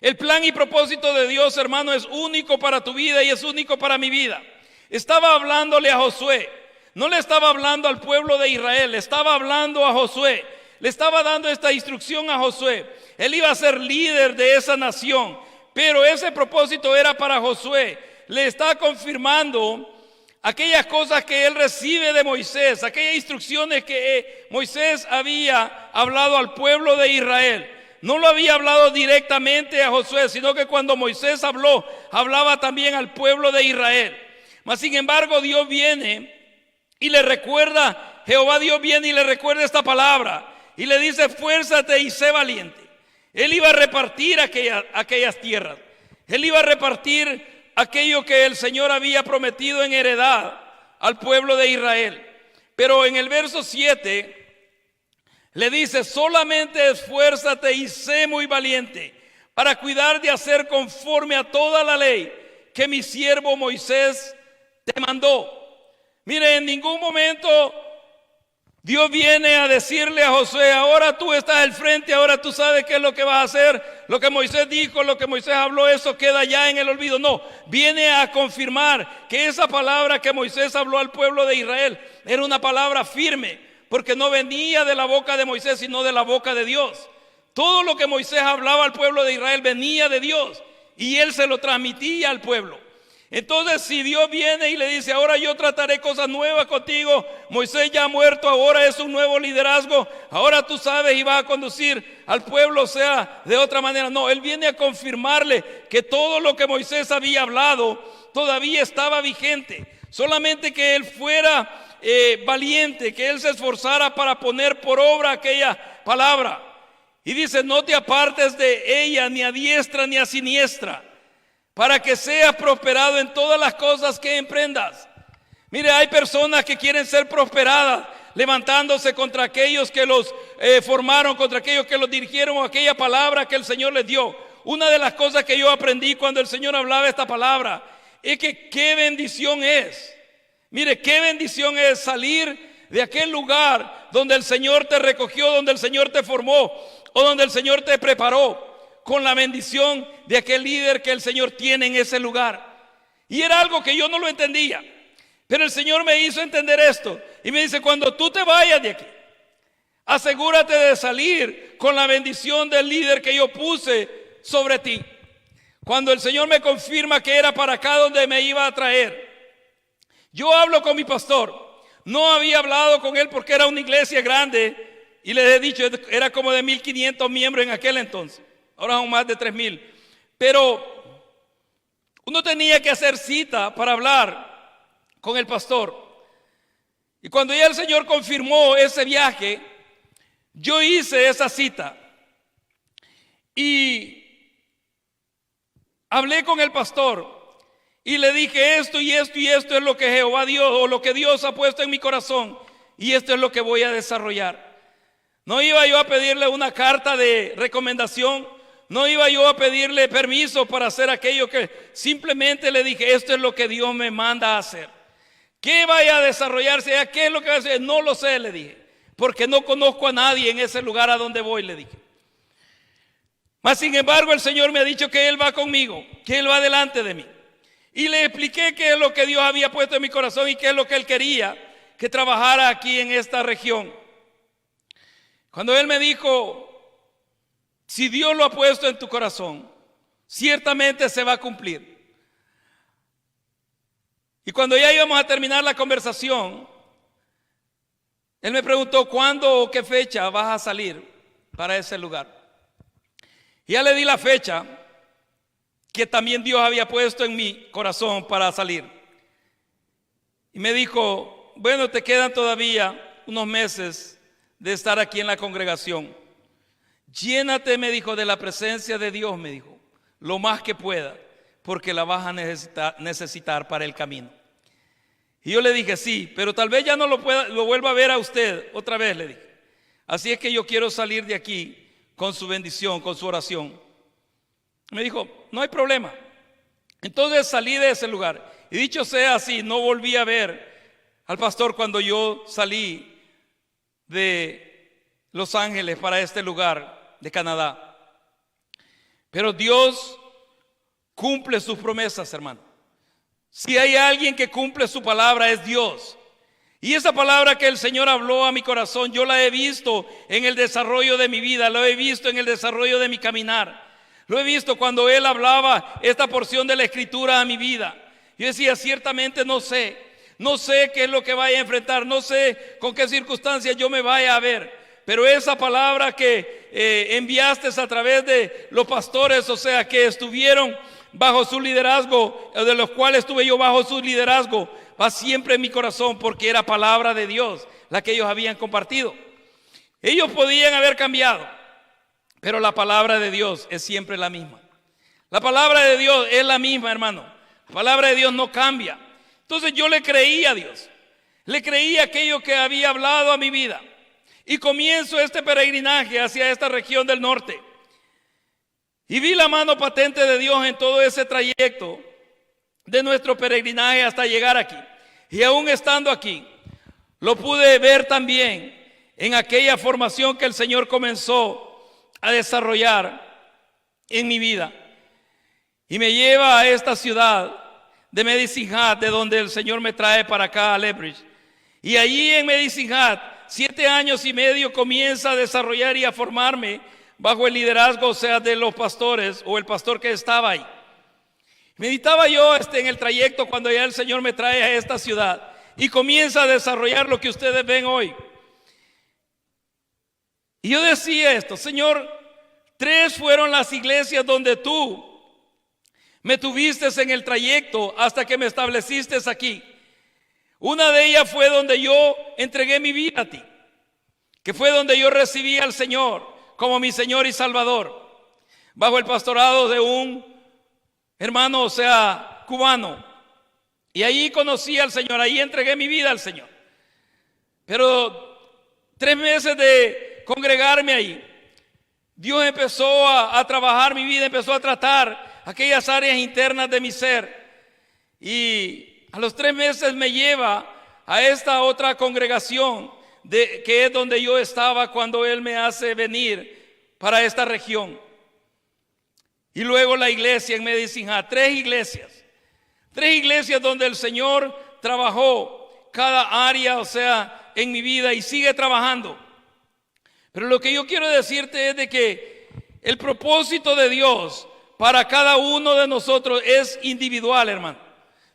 El plan y propósito de Dios, hermano, es único para tu vida y es único para mi vida. Estaba hablándole a Josué, no le estaba hablando al pueblo de Israel, le estaba hablando a Josué, le estaba dando esta instrucción a Josué. Él iba a ser líder de esa nación, pero ese propósito era para Josué. Le está confirmando aquellas cosas que él recibe de Moisés, aquellas instrucciones que Moisés había hablado al pueblo de Israel. No lo había hablado directamente a Josué, sino que cuando Moisés habló, hablaba también al pueblo de Israel. Mas sin embargo, Dios viene y le recuerda, Jehová Dios viene y le recuerda esta palabra y le dice: esfuérzate y sé valiente. Él iba a repartir aquellas tierras. Él iba a repartir aquello que el Señor había prometido en heredad al pueblo de Israel. Pero en el verso 7 le dice: solamente esfuérzate y sé muy valiente para cuidar de hacer conforme a toda la ley que mi siervo Moisés te mandó. Mire, en ningún momento Dios viene a decirle a Josué: ahora tú estás al frente, ahora tú sabes qué es lo que vas a hacer. Lo que Moisés dijo, lo que Moisés habló, eso queda ya en el olvido. No, viene a confirmar que esa palabra que Moisés habló al pueblo de Israel era una palabra firme, porque no venía de la boca de Moisés, sino de la boca de Dios. Todo lo que Moisés hablaba al pueblo de Israel venía de Dios y él se lo transmitía al pueblo. Entonces, si Dios viene y le dice: ahora yo trataré cosas nuevas contigo, Moisés ya ha muerto, ahora es un nuevo liderazgo, ahora tú sabes y vas a conducir al pueblo, o sea, de otra manera. No, él viene a confirmarle que todo lo que Moisés había hablado todavía estaba vigente. Solamente que él fuera valiente, que él se esforzara para poner por obra aquella palabra. Y dice: no te apartes de ella ni a diestra ni a siniestra, para que seas prosperado en todas las cosas que emprendas. Mire, hay personas que quieren ser prosperadas, levantándose contra aquellos que los formaron, contra aquellos que los dirigieron, aquella palabra que el Señor les dio. Una de las cosas que yo aprendí cuando el Señor hablaba esta palabra es que qué bendición es. Mire, qué bendición es salir de aquel lugar donde el Señor te recogió, donde el Señor te formó o donde el Señor te preparó, con la bendición de aquel líder que el Señor tiene en ese lugar. Y era algo que yo no lo entendía, pero el Señor me hizo entender esto y me dice: cuando tú te vayas de aquí, asegúrate de salir con la bendición del líder que yo puse sobre ti. Cuando el Señor me confirma que era para acá donde me iba a traer, yo hablo con mi pastor. no había hablado con él porque era una iglesia grande y les he dicho, era como de 1500 miembros en aquel entonces. Ahora son más de 3000. Pero uno tenía que hacer cita para hablar con el pastor. Y cuando ya el Señor confirmó ese viaje, yo hice esa cita y hablé con el pastor y le dije esto y esto y esto es lo que Jehová Dios o lo que Dios ha puesto en mi corazón y esto es lo que voy a desarrollar. No iba yo a pedirle una carta de recomendación, no iba yo a pedirle permiso para hacer aquello, que simplemente le dije esto es lo que Dios me manda a hacer. ¿Qué vaya a desarrollarse? ¿Qué es lo que va a hacer? No lo sé, le dije, porque no conozco a nadie en ese lugar a donde voy, le dije. Mas sin embargo el Señor me ha dicho que Él va conmigo, que Él va delante de mí. Y le expliqué qué es lo que Dios había puesto en mi corazón y qué es lo que Él quería que trabajara aquí en esta región. Cuando Él me dijo, si Dios lo ha puesto en tu corazón, ciertamente se va a cumplir. Y cuando ya íbamos a terminar la conversación, Él me preguntó, ¿cuándo o qué fecha vas a salir para ese lugar? Y ya le di la fecha que también Dios había puesto en mi corazón para salir. Y me dijo, bueno, te quedan todavía unos meses de estar aquí en la congregación. Llénate, me dijo, de la presencia de Dios, me dijo, lo más que pueda, porque la vas a necesitar para el camino. Y yo le dije, sí, pero tal vez ya no lo vuelva a ver a usted otra vez, le dije. Así es que yo quiero salir de aquí con su bendición, con su oración. Me dijo, no hay problema. Entonces salí de ese lugar. Y dicho sea así, no volví a ver al pastor cuando yo salí de Los Ángeles para este lugar de Canadá. Pero Dios cumple sus promesas, hermano. Si hay alguien que cumple su palabra es Dios. Y esa palabra que el Señor habló a mi corazón, yo la he visto en el desarrollo de mi vida, lo he visto en el desarrollo de mi caminar. Lo he visto cuando Él hablaba esta porción de la Escritura a mi vida. Yo decía, ciertamente no sé qué es lo que vaya a enfrentar, no sé con qué circunstancias yo me vaya a ver. Pero esa palabra que enviaste a través de los pastores, o sea, que estuvieron bajo su liderazgo, de los cuales estuve yo bajo su liderazgo, va siempre en mi corazón porque era palabra de Dios la que ellos habían compartido. Ellos podían haber cambiado, pero la palabra de Dios es siempre la misma. La palabra de Dios es la misma, hermano. La palabra de Dios no cambia. Entonces yo le creí a Dios, le creí aquello que había hablado a mi vida y comienzo este peregrinaje hacia esta región del norte. Y vi la mano patente de Dios en todo ese trayecto de nuestro peregrinaje hasta llegar aquí. Y aún estando aquí, lo pude ver también en aquella formación que el Señor comenzó a desarrollar en mi vida. Y me lleva a esta ciudad de Medicine Hat, de donde el Señor me trae para acá a Lethbridge. Y allí en Medicine Hat, 7 años y medio comienza a desarrollar y a formarme bajo el liderazgo, o sea, de los pastores o el pastor que estaba ahí. Meditaba yo en el trayecto cuando ya el Señor me trae a esta ciudad y comienza a desarrollar lo que ustedes ven hoy. Y yo decía esto, Señor, 3 fueron las iglesias donde tú me tuviste en el trayecto hasta que me estableciste aquí. Una de ellas fue donde yo entregué mi vida a ti, que fue donde yo recibí al Señor como mi Señor y Salvador, bajo el pastorado de un hermano, o sea, cubano. Y ahí conocí al Señor, ahí entregué mi vida al Señor. Pero 3 meses de congregarme ahí, Dios empezó a trabajar mi vida, empezó a tratar aquellas áreas internas de mi ser. Y a los 3 meses me lleva a esta otra congregación, que es donde yo estaba cuando Él me hace venir para esta región. Y luego la iglesia en Medicine Hat, 3 iglesias donde el Señor trabajó cada área, o sea, en mi vida y sigue trabajando. Pero lo que yo quiero decirte es de que el propósito de Dios para cada uno de nosotros es individual, hermano.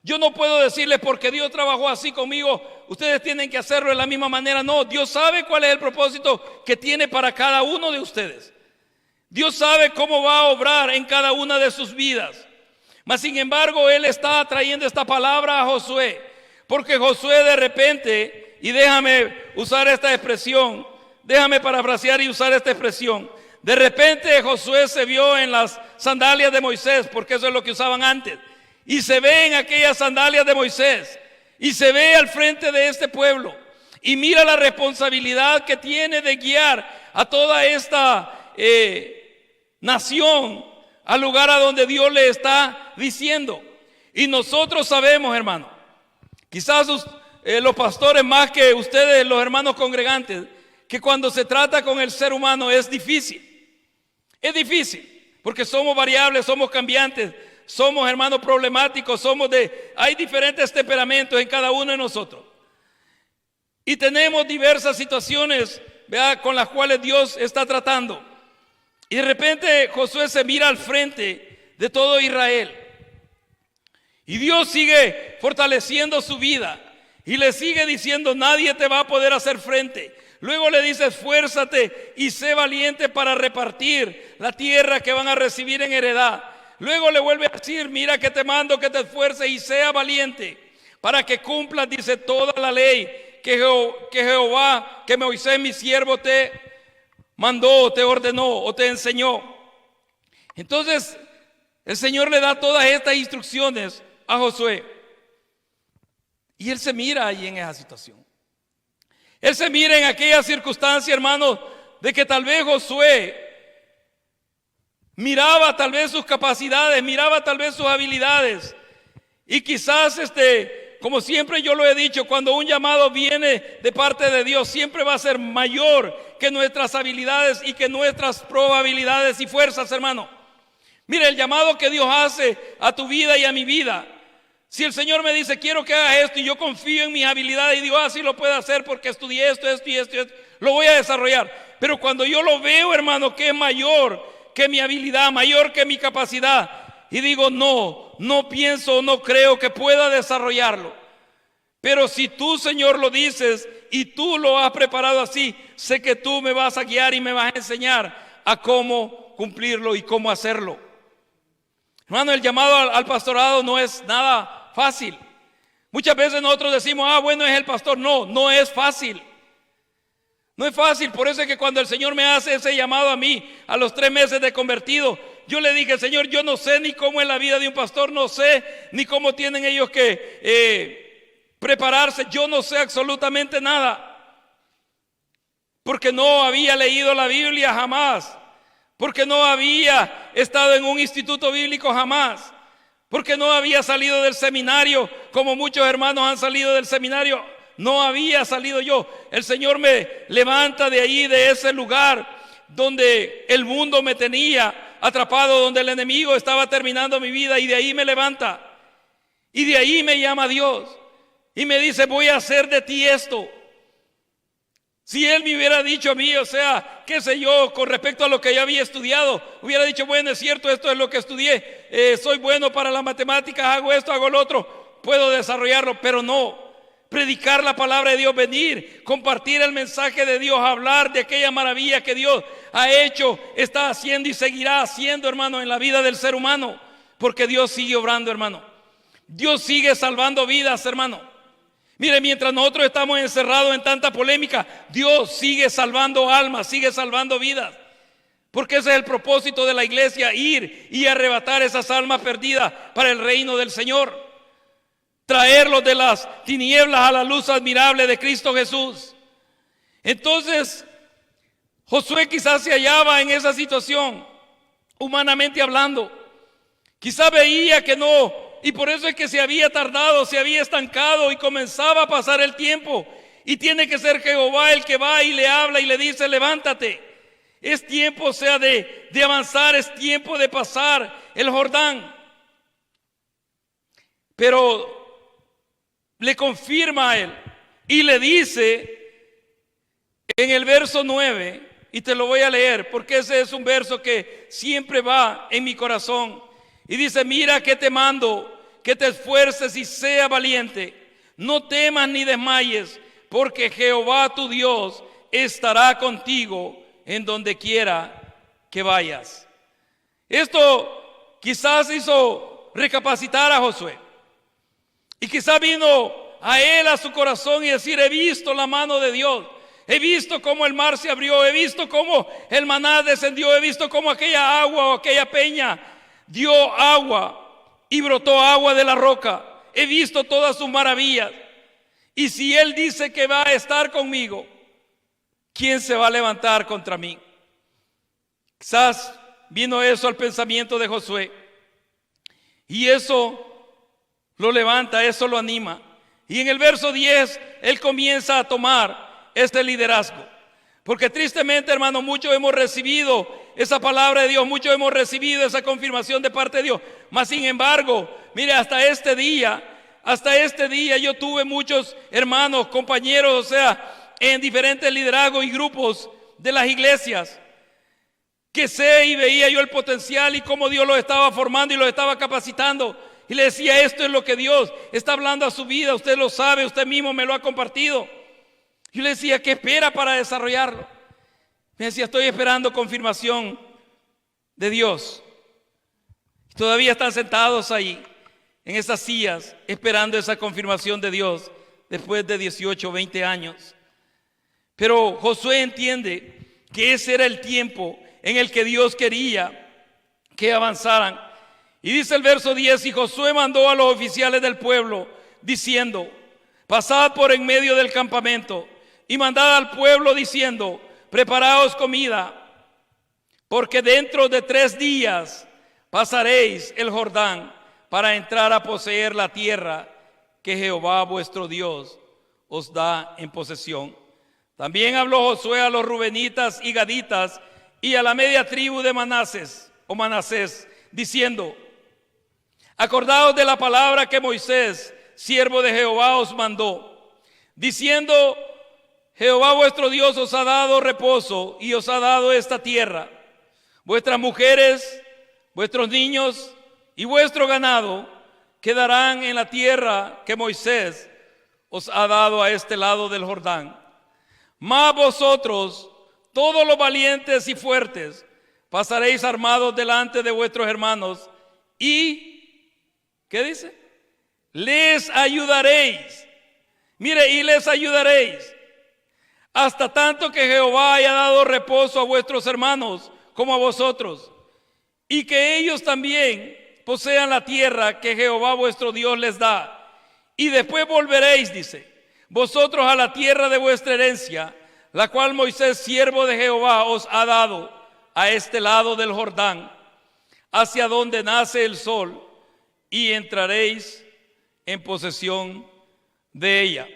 Yo no puedo decirles porque Dios trabajó así conmigo, ustedes tienen que hacerlo de la misma manera. No, Dios sabe cuál es el propósito que tiene para cada uno de ustedes. Dios sabe cómo va a obrar en cada una de sus vidas. Mas sin embargo, Él está trayendo esta palabra a Josué, porque Josué de repente, y déjame usar esta expresión, déjame parafrasear y usar esta expresión. De repente Josué se vio en las sandalias de Moisés, porque eso es lo que usaban antes. Y se ve en aquellas sandalias de Moisés. Y se ve al frente de este pueblo. Y mira la responsabilidad que tiene de guiar a toda esta nación al lugar a donde Dios le está diciendo. Y nosotros sabemos, hermano, quizás los pastores más que ustedes, los hermanos congregantes, que cuando se trata con el ser humano es difícil. Es difícil, porque somos variables, somos cambiantes, somos hermanos problemáticos, hay diferentes temperamentos en cada uno de nosotros. Y tenemos diversas situaciones, ¿verdad?, con las cuales Dios está tratando. Y de repente Josué se mira al frente de todo Israel. Y Dios sigue fortaleciendo su vida. Y le sigue diciendo, nadie te va a poder hacer frente. Luego le dice, esfuérzate y sé valiente para repartir la tierra que van a recibir en heredad. Luego le vuelve a decir, mira que te mando que te esfuerces y sea valiente para que cumplas, dice, toda la ley que Jehová, que Moisés mi siervo te mandó, te ordenó o te enseñó. Entonces el Señor le da todas estas instrucciones a Josué. Y él se mira ahí en esa situación. Él se mira en aquella circunstancia, hermanos, de que tal vez Josué miraba tal vez sus capacidades, miraba tal vez sus habilidades. Y quizás, como siempre yo lo he dicho, cuando un llamado viene de parte de Dios, siempre va a ser mayor que nuestras habilidades y que nuestras probabilidades y fuerzas, hermano. Mire, el llamado que Dios hace a tu vida y a mi vida. Si el Señor me dice, quiero que hagas esto, y yo confío en mis habilidades y digo, sí lo puedo hacer porque estudié esto, lo voy a desarrollar. Pero cuando yo lo veo, hermano, que es mayor que mi habilidad, mayor que mi capacidad, y digo, no pienso, no creo que pueda desarrollarlo. Pero si tú, Señor, lo dices y tú lo has preparado así, sé que tú me vas a guiar y me vas a enseñar a cómo cumplirlo y cómo hacerlo. Hermano, el llamado al pastorado no es nada fácil. Muchas veces nosotros decimos, bueno, es el pastor. No es fácil. No es fácil. Por eso es que cuando el Señor me hace ese llamado a mí, a los 3 meses de convertido, yo le dije, Señor, yo no sé ni cómo es la vida de un pastor, no sé ni cómo tienen ellos que prepararse. Yo no sé absolutamente nada. Porque no había leído la Biblia jamás. Porque no había estado en un instituto bíblico jamás. Porque no había salido del seminario como muchos hermanos han salido del seminario. No había salido yo. El Señor me levanta de ahí, de ese lugar donde el mundo me tenía atrapado, donde el enemigo estaba terminando mi vida, y de ahí me levanta. Y de ahí me llama Dios y me dice, voy a hacer de ti esto. Si Él me hubiera dicho a mí, qué sé yo, con respecto a lo que yo había estudiado, hubiera dicho, bueno, es cierto, esto es lo que estudié, soy bueno para las matemáticas, hago esto, hago lo otro, puedo desarrollarlo, pero no. Predicar la palabra de Dios, venir, compartir el mensaje de Dios, hablar de aquella maravilla que Dios ha hecho, está haciendo y seguirá haciendo, hermano, en la vida del ser humano, porque Dios sigue obrando, hermano. Dios sigue salvando vidas, hermano. Mire, mientras nosotros estamos encerrados en tanta polémica, Dios sigue salvando almas, sigue salvando vidas. Porque ese es el propósito de la iglesia, ir y arrebatar esas almas perdidas para el reino del Señor. Traerlos de las tinieblas a la luz admirable de Cristo Jesús. Entonces, Josué quizás se hallaba en esa situación, humanamente hablando. Quizás veía que no. Y por eso es que se había tardado, se había estancado y comenzaba a pasar el tiempo. Y tiene que ser Jehová el que va y le habla y le dice, levántate. Es tiempo, de avanzar, es tiempo de pasar el Jordán. Pero le confirma a él y le dice en el verso 9, y te lo voy a leer porque ese es un verso que siempre va en mi corazón. Y dice, mira que te mando que te esfuerces y sea valiente. No temas ni desmayes, porque Jehová tu Dios estará contigo en donde quiera que vayas. Esto quizás hizo recapacitar a Josué. Y quizás vino a él, a su corazón, y decir: he visto la mano de Dios. He visto cómo el mar se abrió. He visto cómo el maná descendió. He visto cómo aquella agua o aquella peña dio agua y brotó agua de la roca. He visto todas sus maravillas. Y si Él dice que va a estar conmigo, ¿quién se va a levantar contra mí? Quizás vino eso al pensamiento de Josué. Y eso lo levanta, eso lo anima. Y en el verso 10, él comienza a tomar este liderazgo. Porque tristemente, hermano, muchos hemos recibido esa palabra de Dios, muchos hemos recibido esa confirmación de parte de Dios. Mas sin embargo, mire, hasta este día yo tuve muchos hermanos, compañeros, o sea, en diferentes liderazgos y grupos de las iglesias, que sé y veía yo el potencial y cómo Dios los estaba formando y los estaba capacitando. Y le decía: esto es lo que Dios está hablando a su vida, usted lo sabe, usted mismo me lo ha compartido. Yo le decía: ¿qué espera para desarrollarlo? Me decía: estoy esperando confirmación de Dios. Todavía están sentados ahí, en esas sillas, esperando esa confirmación de Dios, después de 18 o 20 años. Pero Josué entiende que ese era el tiempo en el que Dios quería que avanzaran. Y dice el verso 10: y Josué mandó a los oficiales del pueblo, diciendo: pasad por en medio del campamento y mandad al pueblo diciendo: preparaos comida, porque dentro de 3 días pasaréis el Jordán para entrar a poseer la tierra que Jehová vuestro Dios os da en posesión. También habló Josué a los rubenitas y gaditas y a la media tribu de Manasés, diciendo: acordaos de la palabra que Moisés, siervo de Jehová, os mandó, diciendo: Jehová vuestro Dios os ha dado reposo y os ha dado esta tierra. Vuestras mujeres, vuestros niños y vuestro ganado quedarán en la tierra que Moisés os ha dado a este lado del Jordán. Mas vosotros, todos los valientes y fuertes, pasaréis armados delante de vuestros hermanos y, ¿qué dice? Les ayudaréis. Mire, y les ayudaréis hasta tanto que Jehová haya dado reposo a vuestros hermanos como a vosotros, y que ellos también posean la tierra que Jehová vuestro Dios les da. Y después volveréis, dice, vosotros a la tierra de vuestra herencia, la cual Moisés, siervo de Jehová, os ha dado a este lado del Jordán, hacia donde nace el sol, y entraréis en posesión de ella.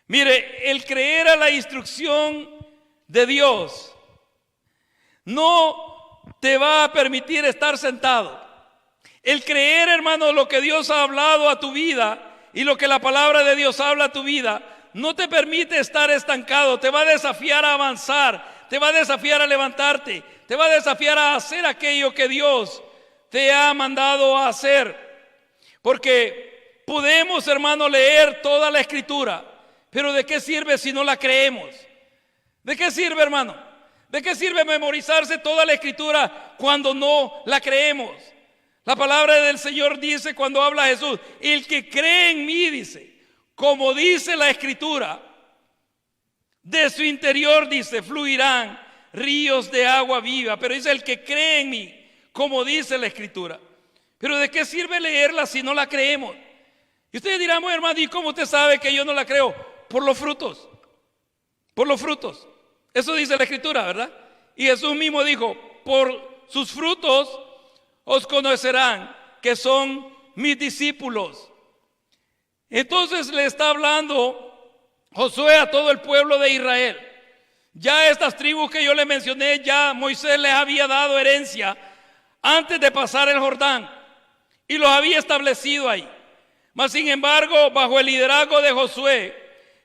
Mire, el creer a la instrucción de Dios no te va a permitir estar sentado. El creer, hermano, lo que Dios ha hablado a tu vida y lo que la palabra de Dios habla a tu vida, no te permite estar estancado. Te va a desafiar a avanzar, te va a desafiar a levantarte, te va a desafiar a hacer aquello que Dios te ha mandado a hacer. Porque podemos, hermano, leer toda la Escritura, pero ¿de qué sirve si no la creemos? ¿De qué sirve, hermano? ¿De qué sirve memorizarse toda la Escritura cuando no la creemos? La palabra del Señor dice, cuando habla Jesús: el que cree en mí, dice, como dice la Escritura, de su interior, dice, fluirán ríos de agua viva. Pero dice: el que cree en mí, como dice la Escritura. Pero ¿de qué sirve leerla si no la creemos? Y ustedes dirán: bueno, hermano, ¿y cómo usted sabe que yo no la creo? Por los frutos. Por los frutos. Eso dice la Escritura, ¿verdad? Y Jesús mismo dijo: por sus frutos os conocerán que son mis discípulos. Entonces le está hablando Josué a todo el pueblo de Israel. Ya estas tribus que yo le mencioné, ya Moisés les había dado herencia antes de pasar el Jordán y los había establecido ahí. Mas sin embargo, bajo el liderazgo de Josué,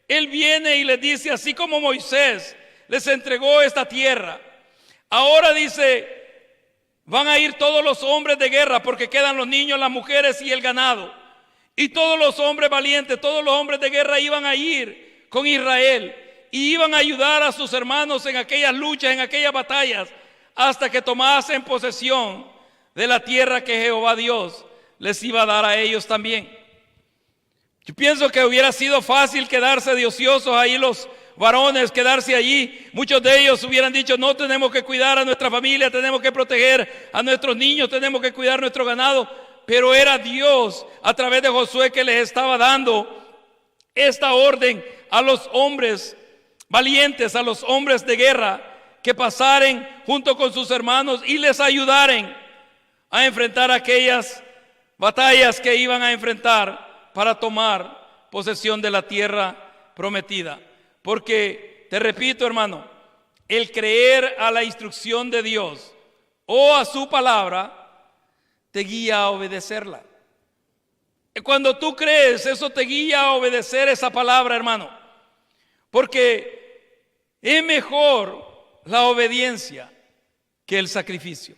él viene y les dice: así como Moisés les entregó esta tierra, ahora dice: Van a ir todos los hombres de guerra, porque quedan los niños, las mujeres y el ganado. Y todos los hombres valientes, todos los hombres de guerra iban a ir con Israel y iban a ayudar a sus hermanos en aquellas luchas, en aquellas batallas, hasta que tomasen posesión de la tierra que Jehová Dios les iba a dar a ellos también. Yo pienso que hubiera sido fácil quedarse de ociosos ahí los varones, quedarse allí. Muchos de ellos hubieran dicho: no, tenemos que cuidar a nuestra familia, tenemos que proteger a nuestros niños, tenemos que cuidar nuestro ganado. Pero era Dios a través de Josué que les estaba dando esta orden a los hombres valientes, a los hombres de guerra, que pasaren junto con sus hermanos y les ayudaren a enfrentar aquellas batallas que iban a enfrentar para tomar posesión de la tierra prometida. Porque, te repito, hermano, el creer a la instrucción de Dios o a su palabra te guía a obedecerla. Cuando tú crees, eso te guía a obedecer esa palabra, hermano. Porque es mejor la obediencia que el sacrificio.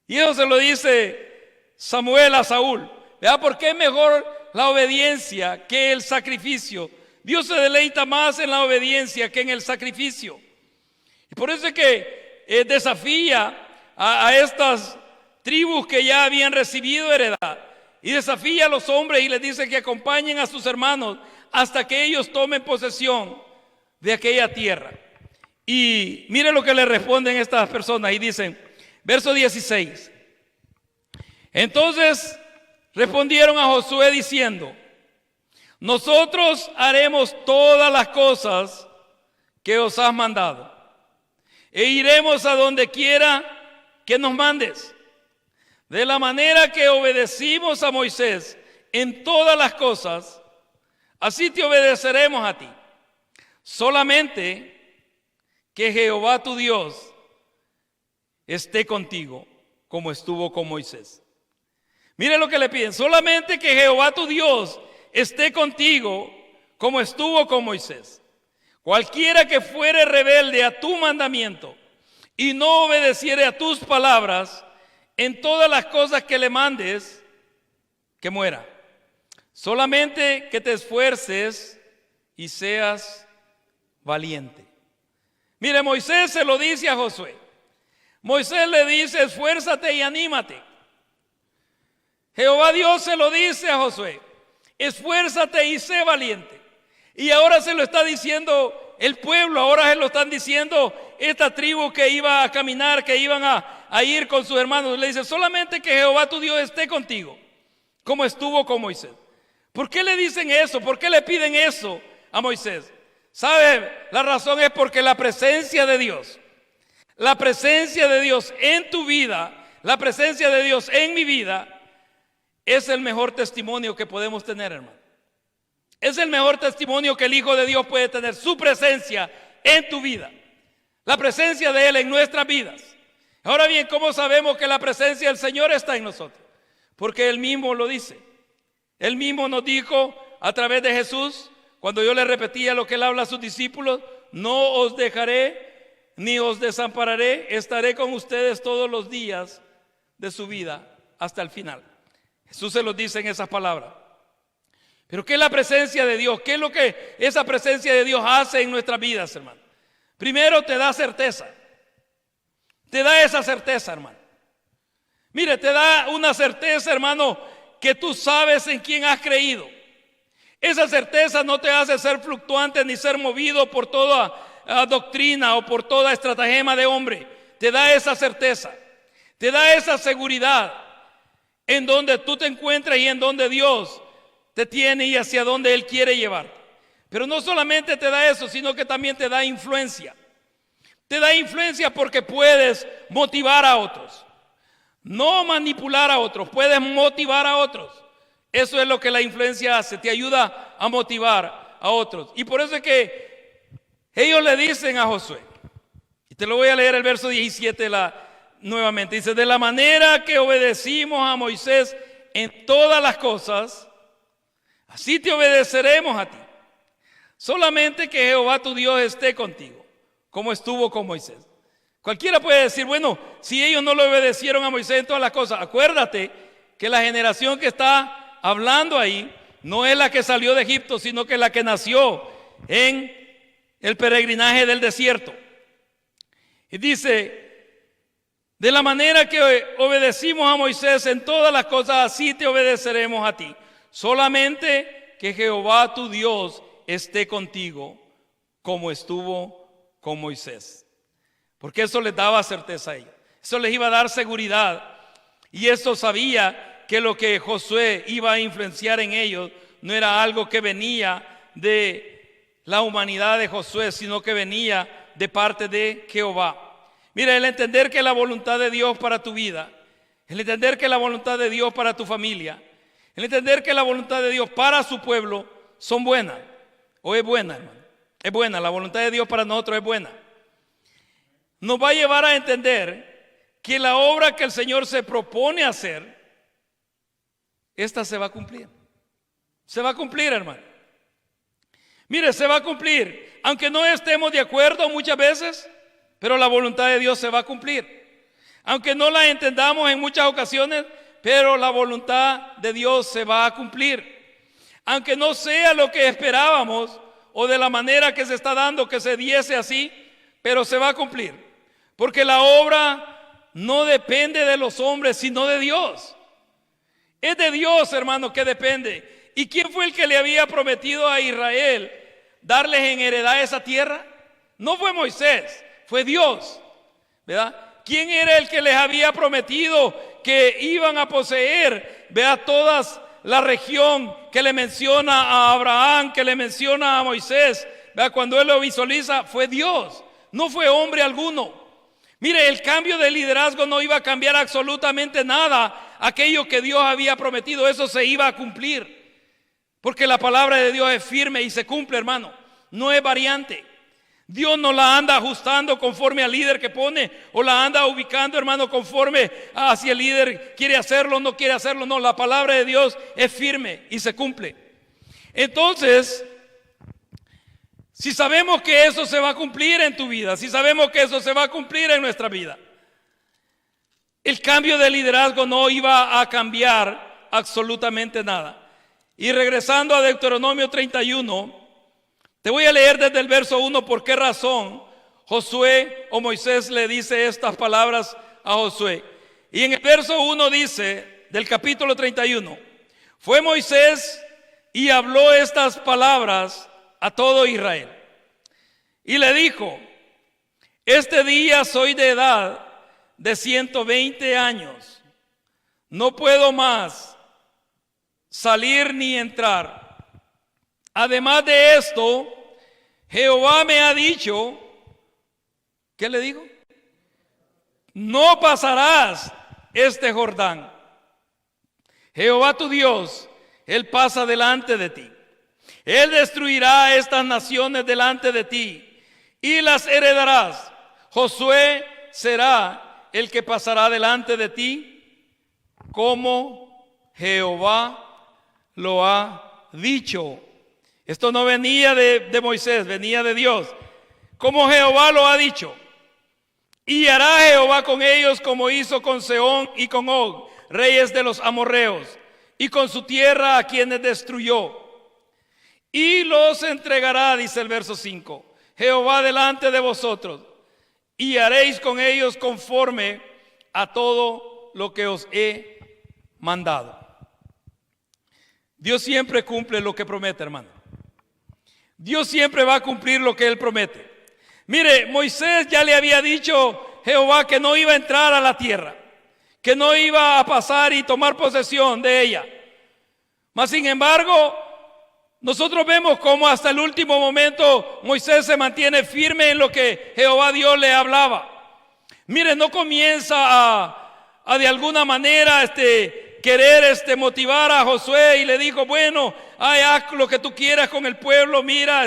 Y eso se lo dice Samuel a Saúl. ¿Verdad? ¿Por qué es mejor la obediencia que el sacrificio? Dios se deleita más en la obediencia que en el sacrificio. Y por eso es que desafía a estas tribus que ya habían recibido heredad, y desafía a los hombres y les dice que acompañen a sus hermanos hasta que ellos tomen posesión de aquella tierra. Y mire lo que le responden estas personas y dicen, verso 16: entonces respondieron a Josué diciendo: nosotros haremos todas las cosas que os has mandado, e iremos a donde quiera que nos mandes. De la manera que obedecimos a Moisés en todas las cosas, así te obedeceremos a ti. Solamente que Jehová tu Dios esté contigo, como estuvo con Moisés. Mire lo que le piden: solamente que Jehová tu Dios esté contigo, como estuvo con Moisés. Cualquiera que fuere rebelde a tu mandamiento y no obedeciere a tus palabras en todas las cosas que le mandes, que muera. Solamente que te esfuerces y seas valiente. Mire, Moisés se lo dice a Josué. Moisés le dice: esfuérzate y anímate. Jehová Dios se lo dice a Josué: esfuérzate y sé valiente. Y ahora se lo está diciendo el pueblo, ahora se lo están diciendo esta tribu que iba a caminar, que iban a ir con sus hermanos. Le dice: solamente que Jehová tu Dios esté contigo, como estuvo con Moisés. ¿Por qué le dicen eso? ¿Por qué le piden eso a Moisés? ¿Sabe? La razón es porque la presencia de Dios en tu vida, la presencia de Dios en mi vida, es el mejor testimonio que podemos tener, hermano. Es el mejor testimonio que el Hijo de Dios puede tener, su presencia en tu vida, la presencia de Él en nuestras vidas. Ahora bien, ¿cómo sabemos que la presencia del Señor está en nosotros? Porque Él mismo lo dice. Él mismo nos dijo a través de Jesús, cuando yo le repetía lo que Él habla a sus discípulos: no os dejaré ni os desampararé, estaré con ustedes todos los días de su vida hasta el final. Jesús se los dice en esas palabras. Pero ¿qué es la presencia de Dios? ¿Qué es lo que esa presencia de Dios hace en nuestras vidas, hermano? Primero, te da certeza. Te da esa certeza, hermano. Mire, te da una certeza, hermano, que tú sabes en quién has creído. Esa certeza no te hace ser fluctuante ni ser movido por toda doctrina o por toda estratagema de hombre. Te da esa certeza. Te da esa seguridad en donde tú te encuentras y en donde Dios te tiene y hacia donde Él quiere llevarte. Pero no solamente te da eso, sino que también te da influencia. Te da influencia porque puedes motivar a otros. No manipular a otros, puedes motivar a otros. Eso es lo que la influencia hace, te ayuda a motivar a otros. Y por eso es que ellos le dicen a Josué, y te lo voy a leer el verso 17 nuevamente. Dice: de la manera que obedecimos a Moisés en todas las cosas, así te obedeceremos a ti. Solamente que Jehová tu Dios esté contigo, como estuvo con Moisés. Cualquiera puede decir, bueno, si ellos no le obedecieron a Moisés en todas las cosas, acuérdate que la generación que está hablando ahí no es la que salió de Egipto, sino que la que nació en el peregrinaje del desierto. Y dice, de la manera que obedecimos a Moisés en todas las cosas, así te obedeceremos a ti. Solamente que Jehová tu Dios esté contigo, como estuvo con Moisés. Porque eso les daba certeza a ellos. Eso les iba a dar seguridad. Y eso sabía que lo que Josué iba a influenciar en ellos no era algo que venía de la humanidad de Josué, sino que venía de parte de Jehová. Mira, el entender que la voluntad de Dios para tu vida, el entender que la voluntad de Dios para tu familia, el entender que la voluntad de Dios para su pueblo son buenas. O es buena, hermano. Es buena, la voluntad de Dios para nosotros es buena. Nos va a llevar a entender que la obra que el Señor se propone hacer, esta se va a cumplir. Se va a cumplir, hermano. Mire, se va a cumplir. Aunque no estemos de acuerdo muchas veces, pero la voluntad de Dios se va a cumplir. Aunque no la entendamos en muchas ocasiones, pero la voluntad de Dios se va a cumplir. Aunque no sea lo que esperábamos o de la manera que se está dando que se diese así, pero se va a cumplir. Porque la obra no depende de los hombres, sino de Dios. Es de Dios, hermano, que depende. ¿Y quién fue el que le había prometido a Israel darles en heredad esa tierra? No fue Moisés, fue Dios, ¿verdad? ¿Quién era el que les había prometido que iban a poseer, vea, toda la región que le menciona a Abraham, que le menciona a Moisés? Vea, cuando él lo visualiza, fue Dios, no fue hombre alguno. Mire, el cambio de liderazgo no iba a cambiar absolutamente nada. Aquello que Dios había prometido, eso se iba a cumplir. Porque la palabra de Dios es firme y se cumple, hermano. No es variante. Dios no la anda ajustando conforme al líder que pone, o la anda ubicando, hermano, conforme a si el líder quiere hacerlo o no quiere hacerlo. No, la palabra de Dios es firme y se cumple. Entonces, si sabemos que eso se va a cumplir en tu vida, si sabemos que eso se va a cumplir en nuestra vida, el cambio de liderazgo no iba a cambiar absolutamente nada. Y regresando a Deuteronomio 31, te voy a leer desde el verso 1 por qué razón Josué o Moisés le dice estas palabras a Josué. Y en el verso 1 dice, del capítulo 31, fue Moisés y habló estas palabras a todo Israel. Y le dijo, este día soy de edad de 120 años. No puedo más salir ni entrar. Además de esto, Jehová me ha dicho, ¿qué le digo? No pasarás este Jordán. Jehová tu Dios, Él pasa delante de ti. Él destruirá estas naciones delante de ti y las heredarás. Josué será el que pasará delante de ti, como Jehová lo ha dicho. Esto no venía de Moisés, venía de Dios. Como Jehová lo ha dicho. Y hará Jehová con ellos como hizo con Sehón y con Og, reyes de los amorreos, y con su tierra a quienes destruyó. Y los entregará, dice el verso 5, Jehová delante de vosotros, y haréis con ellos conforme a todo lo que os he mandado. Dios siempre cumple lo que promete, hermano. Dios siempre va a cumplir lo que Él promete. Mire, Moisés ya le había dicho Jehová que no iba a entrar a la tierra, que no iba a pasar y tomar posesión de ella. Mas sin embargo, nosotros vemos cómo hasta el último momento Moisés se mantiene firme en lo que Jehová Dios le hablaba. Mire, no comienza a de alguna manera querer motivar a Josué y le dijo, bueno, haz lo que tú quieras con el pueblo, mira,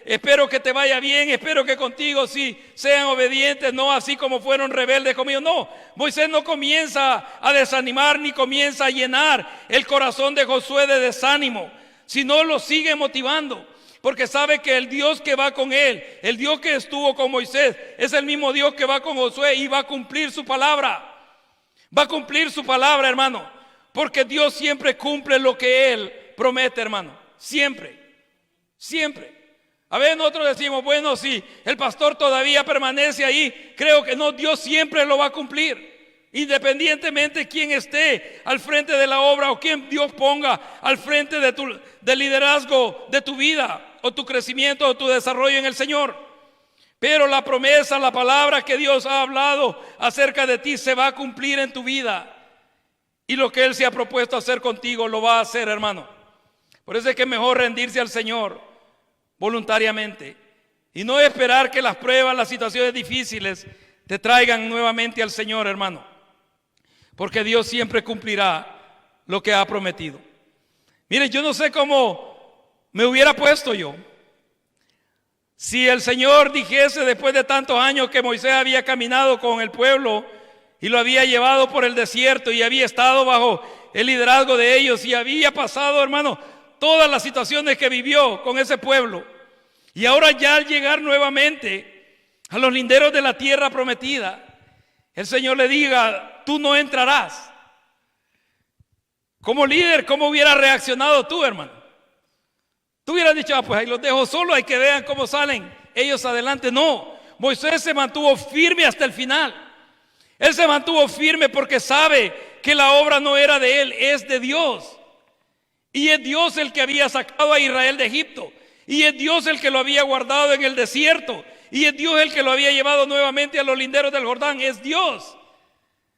espero que te vaya bien, espero que contigo sí sean obedientes, no así como fueron rebeldes conmigo. No, Moisés no comienza a desanimar ni comienza a llenar el corazón de Josué de desánimo, sino lo sigue motivando. porque sabe que el Dios que va con él, el Dios que estuvo con Moisés, es el mismo Dios que va con Josué y va a cumplir su palabra. Va a cumplir su palabra, hermano, porque Dios siempre cumple lo que Él promete, hermano. Siempre, siempre. A veces nosotros decimos, bueno, si el pastor todavía permanece ahí, creo que no, Dios siempre lo va a cumplir. Independientemente de quién esté al frente de la obra o quién Dios ponga al frente del liderazgo de tu vida o tu crecimiento o tu desarrollo en el Señor. Pero la promesa, la palabra que Dios ha hablado acerca de ti se va a cumplir en tu vida. Y lo que Él se ha propuesto hacer contigo lo va a hacer, hermano. Por eso es que es mejor rendirse al Señor voluntariamente y no esperar que las pruebas, las situaciones difíciles te traigan nuevamente al Señor, hermano. Porque Dios siempre cumplirá lo que ha prometido. Mire, yo no sé cómo me hubiera puesto yo si el Señor dijese después de tantos años que Moisés había caminado con el pueblo y lo había llevado por el desierto y había estado bajo el liderazgo de ellos y había pasado, hermano, todas las situaciones que vivió con ese pueblo. Y ahora ya al llegar nuevamente a los linderos de la tierra prometida, el Señor le diga, tú no entrarás. Como líder, ¿cómo hubieras reaccionado tú, hermano? Tú hubieras dicho, pues ahí los dejo solo, hay que vean cómo salen ellos adelante. No, Moisés se mantuvo firme hasta el final. Él se mantuvo firme porque sabe que la obra no era de él, es de Dios. Y es Dios el que había sacado a Israel de Egipto. Y es Dios el que lo había guardado en el desierto. Y es Dios el que lo había llevado nuevamente a los linderos del Jordán. Es Dios.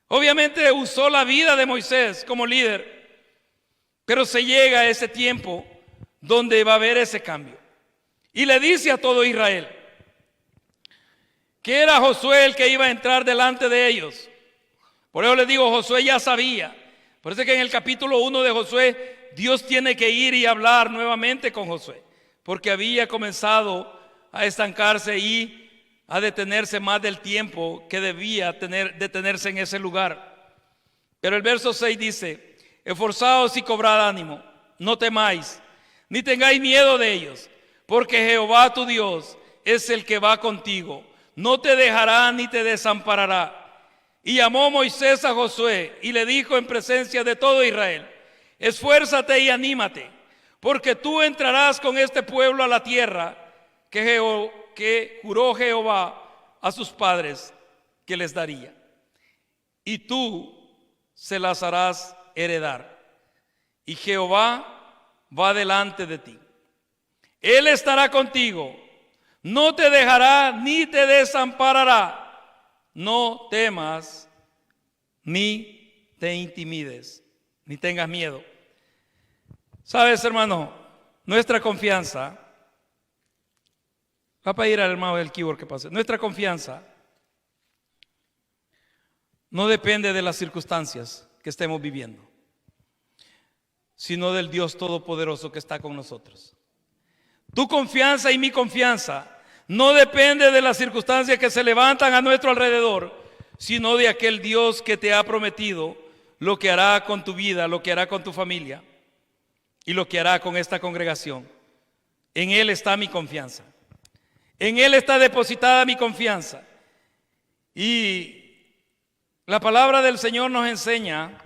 Obviamente usó la vida de Moisés como líder. Pero se llega a ese tiempo donde va a haber ese cambio. Y le dice a todo Israel que era Josué el que iba a entrar delante de ellos. Por eso les digo, Josué ya sabía. Por eso es que en el capítulo 1 de Josué, Dios tiene que ir y hablar nuevamente con Josué, porque había comenzado a estancarse y a detenerse más del tiempo que debía detenerse en ese lugar. Pero el verso 6 dice, esforzaos y cobrad ánimo, no temáis, ni tengáis miedo de ellos, porque Jehová tu Dios es el que va contigo, no te dejará ni te desamparará. Y llamó Moisés a Josué y le dijo en presencia de todo Israel, esfuérzate y anímate, porque tú entrarás con este pueblo a la tierra que juró Jehová a sus padres que les daría. Y tú se las harás heredar. Y Jehová va delante de ti. Él estará contigo, no te dejará ni te desamparará. No temas ni te intimides, ni tengas miedo. Sabes, hermano, nuestra confianza, va a pedir al hermano del keyboard que pase. Nuestra confianza no depende de las circunstancias que estemos viviendo, sino del Dios Todopoderoso que está con nosotros. Tu confianza y mi confianza no depende de las circunstancias que se levantan a nuestro alrededor, sino de aquel Dios que te ha prometido lo que hará con tu vida, lo que hará con tu familia y lo que hará con esta congregación. En Él está mi confianza. En Él está depositada mi confianza. Y la palabra del Señor nos enseña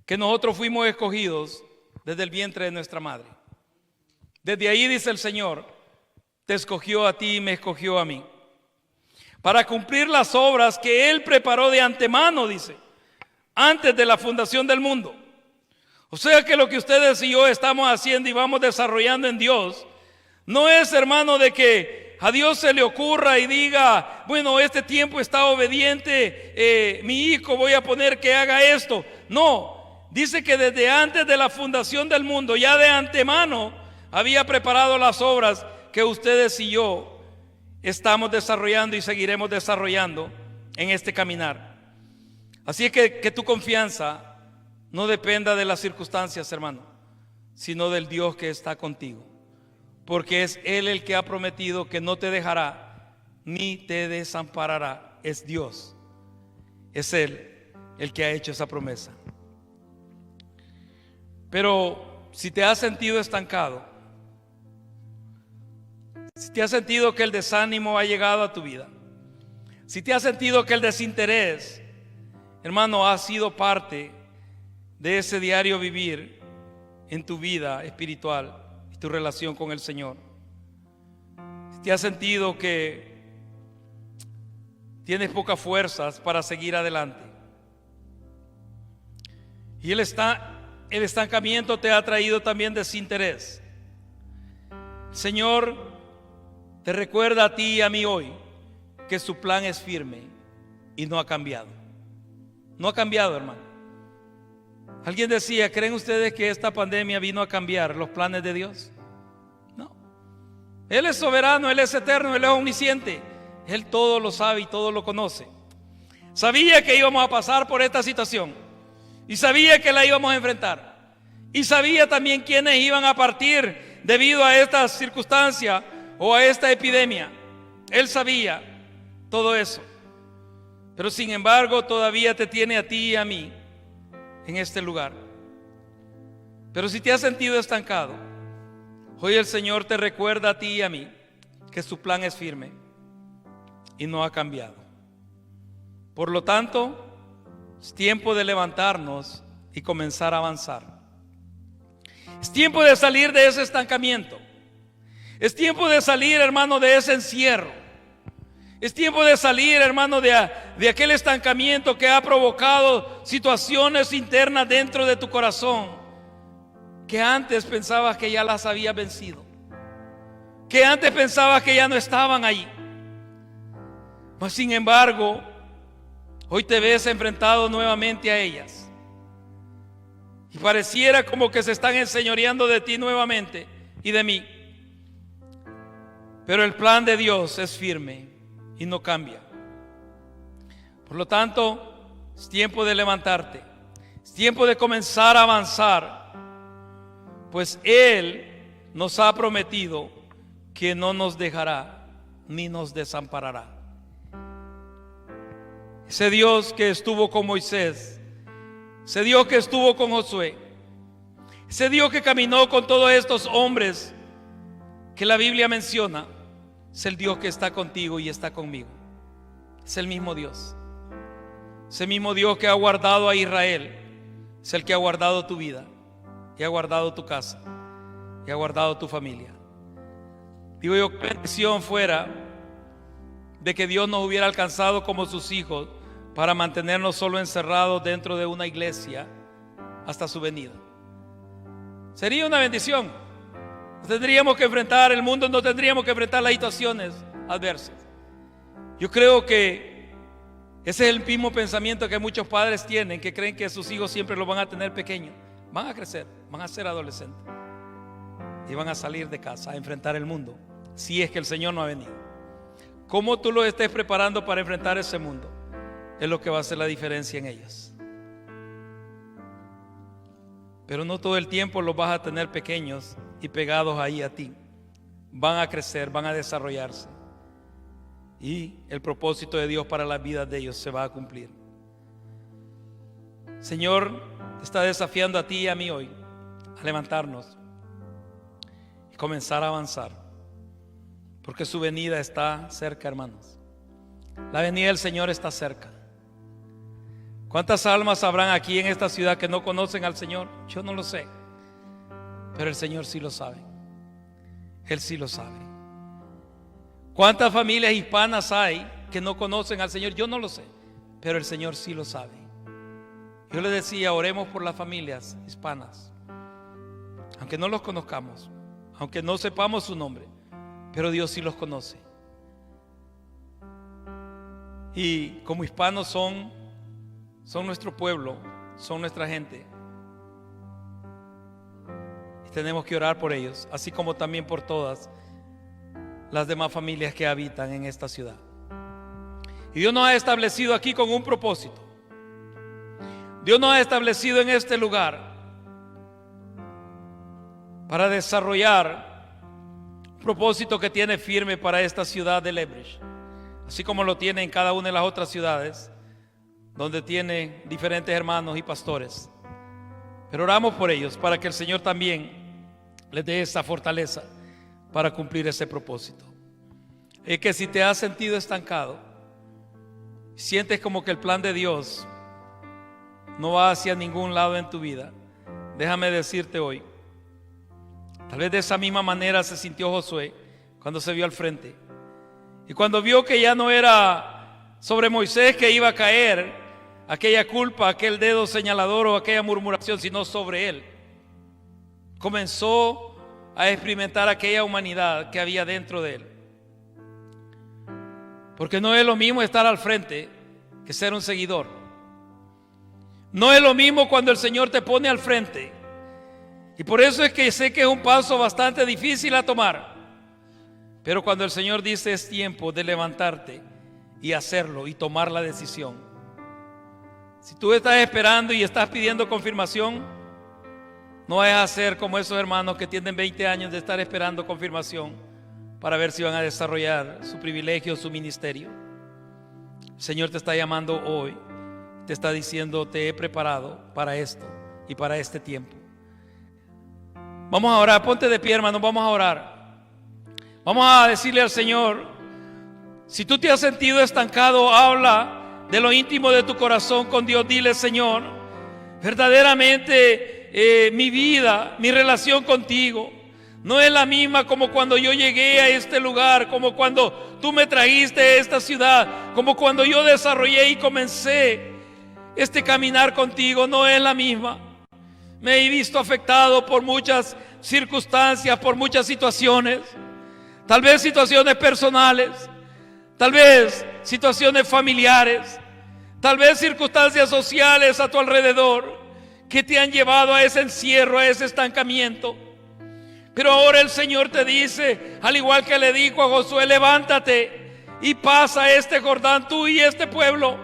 que nosotros fuimos escogidos desde el vientre de nuestra madre. Desde ahí dice el Señor, te escogió a ti y me escogió a mí, para cumplir las obras que Él preparó de antemano, dice, antes de la fundación del mundo. O sea que lo que ustedes y yo estamos haciendo y vamos desarrollando en Dios, no es, hermano, de que a Dios se le ocurra y diga, bueno, este tiempo está obediente, mi hijo voy a poner que haga esto. No, dice que desde antes de la fundación del mundo, ya de antemano, había preparado las obras que ustedes y yo estamos desarrollando y seguiremos desarrollando en este caminar. Así es que tu confianza no dependa de las circunstancias, hermano, sino del Dios que está contigo, porque es Él el que ha prometido que no te dejará ni te desamparará. Es Dios, es Él el que ha hecho esa promesa. Pero si te has sentido estancado, si te has sentido que el desánimo ha llegado a tu vida, si te has sentido que el desinterés, hermano, ha sido parte de ese diario vivir en tu vida espiritual y tu relación con el Señor, si te has sentido que tienes pocas fuerzas para seguir adelante y el estancamiento te ha traído también desinterés, el Señor te recuerda a ti y a mí hoy que su plan es firme y no ha cambiado. No ha cambiado, hermano. Alguien decía, ¿creen ustedes que esta pandemia vino a cambiar los planes de Dios? No. Él es soberano, Él es eterno, Él es omnisciente. Él todo lo sabe y todo lo conoce. Sabía que íbamos a pasar por esta situación y sabía que la íbamos a enfrentar. Y sabía también quiénes iban a partir debido a esta circunstancia o a esta epidemia. Él sabía todo eso. Pero sin embargo todavía te tiene a ti y a mí en este lugar. Pero si te has sentido estancado, hoy el Señor te recuerda a ti y a mí que su plan es firme y no ha cambiado. Por lo tanto, es tiempo de levantarnos y comenzar a avanzar. Es tiempo de salir de ese estancamiento. Es tiempo de salir, hermano, de ese encierro. Es tiempo de salir, hermano, de aquel estancamiento que ha provocado situaciones internas dentro de tu corazón que antes pensabas que ya las habías vencido, que antes pensabas que ya no estaban ahí. Mas sin embargo, hoy te ves enfrentado nuevamente a ellas y pareciera como que se están enseñoreando de ti nuevamente y de mí. Pero el plan de Dios es firme y no cambia. Por lo tanto, es tiempo de levantarte. Es tiempo de comenzar a avanzar. Pues Él nos ha prometido que no nos dejará ni nos desamparará. Ese Dios que estuvo con Moisés, ese Dios que estuvo con Josué, ese Dios que caminó con todos estos hombres que la Biblia menciona, es el Dios que está contigo y está conmigo. Es el mismo Dios. Ese mismo Dios que ha guardado a Israel es el que ha guardado tu vida y ha guardado tu casa y ha guardado tu familia. Digo yo, qué bendición fuera de que Dios nos hubiera alcanzado como sus hijos para mantenernos solo encerrados dentro de una iglesia hasta su venida. Sería una bendición. No tendríamos que enfrentar el mundo, no tendríamos que enfrentar las situaciones adversas. Yo creo que ese es el mismo pensamiento que muchos padres tienen, que creen que sus hijos siempre los van a tener pequeños. Van a crecer, van a ser adolescentes y van a salir de casa a enfrentar el mundo, si es que el Señor no ha venido. Cómo tú los estés preparando para enfrentar ese mundo es lo que va a hacer la diferencia en ellos. Pero no todo el tiempo los vas a tener pequeños y pegados ahí a ti. Van a crecer, van a desarrollarse y el propósito de Dios para las vidas de ellos se va a cumplir. Señor, te está desafiando a ti y a mí hoy a levantarnos y comenzar a avanzar, porque su venida está cerca, hermanos. La venida del Señor está cerca. ¿Cuántas almas habrán aquí en esta ciudad que no conocen al Señor? Yo no lo sé, pero el Señor sí lo sabe. Él sí lo sabe. ¿Cuántas familias hispanas hay que no conocen al Señor? Yo no lo sé, pero el Señor sí lo sabe. Yo le decía, oremos por las familias hispanas, aunque no los conozcamos, aunque no sepamos su nombre, pero Dios sí los conoce. Y como hispanos son nuestro pueblo, son nuestra gente. Y tenemos que orar por ellos, así como también por todas las demás familias que habitan en esta ciudad. Y Dios nos ha establecido aquí con un propósito. Dios nos ha establecido en este lugar para desarrollar un propósito que tiene firme para esta ciudad de Leverage, así como lo tiene en cada una de las otras ciudades donde tiene diferentes hermanos y pastores. Pero oramos por ellos para que el Señor también les dé esa fortaleza para cumplir ese propósito. es que si te has sentido estancado, sientes como que el plan de Dios no va hacia ningún lado en tu vida, déjame decirte hoy, tal vez de esa misma manera se sintió Josué cuando se vio al frente. Y cuando vio que ya no era sobre Moisés que iba a caer aquella culpa, aquel dedo señalador o aquella murmuración, sino sobre él, comenzó a experimentar aquella humanidad que había dentro de él. Porque no es lo mismo estar al frente que ser un seguidor. No es lo mismo cuando el Señor te pone al frente. Y por eso es que sé que es un paso bastante difícil a tomar. Pero cuando el Señor dice es tiempo de levantarte y hacerlo y tomar la decisión. Si tú estás esperando y estás pidiendo confirmación, no vayas a ser como esos hermanos que tienen 20 años de estar esperando confirmación para ver si van a desarrollar su privilegio, su ministerio. El Señor te está llamando hoy, te está diciendo, te he preparado para esto y para este tiempo. Vamos a orar, ponte de pie, hermano, vamos a orar. Vamos a decirle al Señor, si tú te has sentido estancado, habla de lo íntimo de tu corazón con Dios. Dile, Señor, verdaderamente mi vida, mi relación contigo no es la misma como cuando yo llegué a este lugar, como cuando tú me trajiste a esta ciudad, como cuando yo desarrollé y comencé este caminar contigo. No es la misma. Me he visto afectado por muchas circunstancias, por muchas situaciones, tal vez situaciones personales, tal vez situaciones familiares, tal vez circunstancias sociales a tu alrededor que te han llevado a ese encierro, a ese estancamiento. Pero ahora el Señor te dice, al igual que le dijo a Josué, levántate y pasa este Jordán, tú y este pueblo.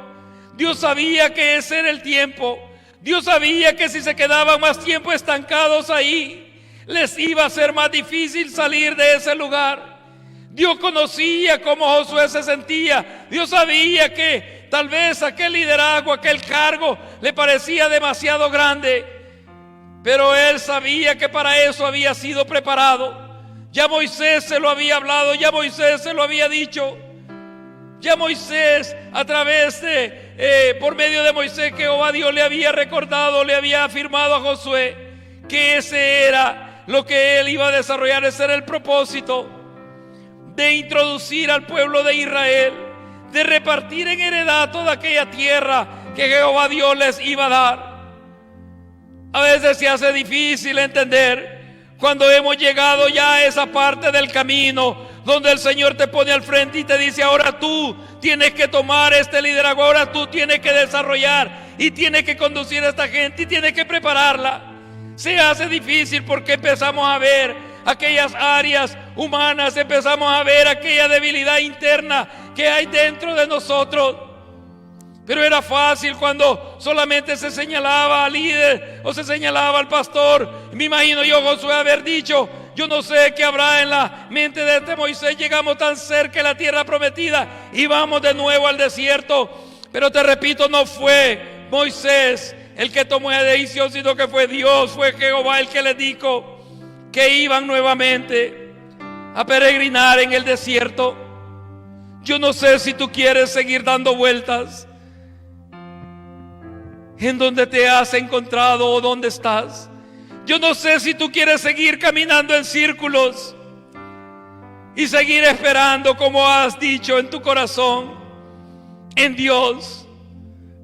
Dios sabía que ese era el tiempo. Dios sabía que si se quedaban más tiempo estancados ahí, les iba a ser más difícil salir de ese lugar. Dios conocía cómo Josué se sentía. Dios sabía que tal vez aquel liderazgo, aquel cargo le parecía demasiado grande. Pero él sabía que para eso había sido preparado. Ya Moisés se lo había hablado, ya Moisés se lo había dicho. Ya Moisés, a través de, por medio de Moisés, que Jehová Dios le había recordado, le había afirmado a Josué que ese era lo que él iba a desarrollar, ese era el propósito de introducir al pueblo de Israel, de repartir en heredad toda aquella tierra que Jehová Dios les iba a dar. A veces se hace difícil entender cuando hemos llegado ya a esa parte del camino donde el Señor te pone al frente y te dice, ahora tú tienes que tomar este liderazgo, ahora tú tienes que desarrollar y tienes que conducir a esta gente y tienes que prepararla. Se hace difícil porque empezamos a ver aquellas áreas humanas, empezamos a ver aquella debilidad interna que hay dentro de nosotros. Pero era fácil cuando solamente se señalaba al líder o se señalaba al pastor. Me imagino yo Josué haber dicho, yo no sé qué habrá en la mente de este Moisés. Llegamos tan cerca de la tierra prometida y vamos de nuevo al desierto. Pero te repito, no fue Moisés el que tomó esa decisión, sino que fue Dios, fue Jehová el que les dijo que iban nuevamente a peregrinar en el desierto. Yo no sé si tú quieres seguir dando vueltas en donde te has encontrado o donde estás. Yo no sé si tú quieres seguir caminando en círculos y seguir esperando, como has dicho en tu corazón, en Dios.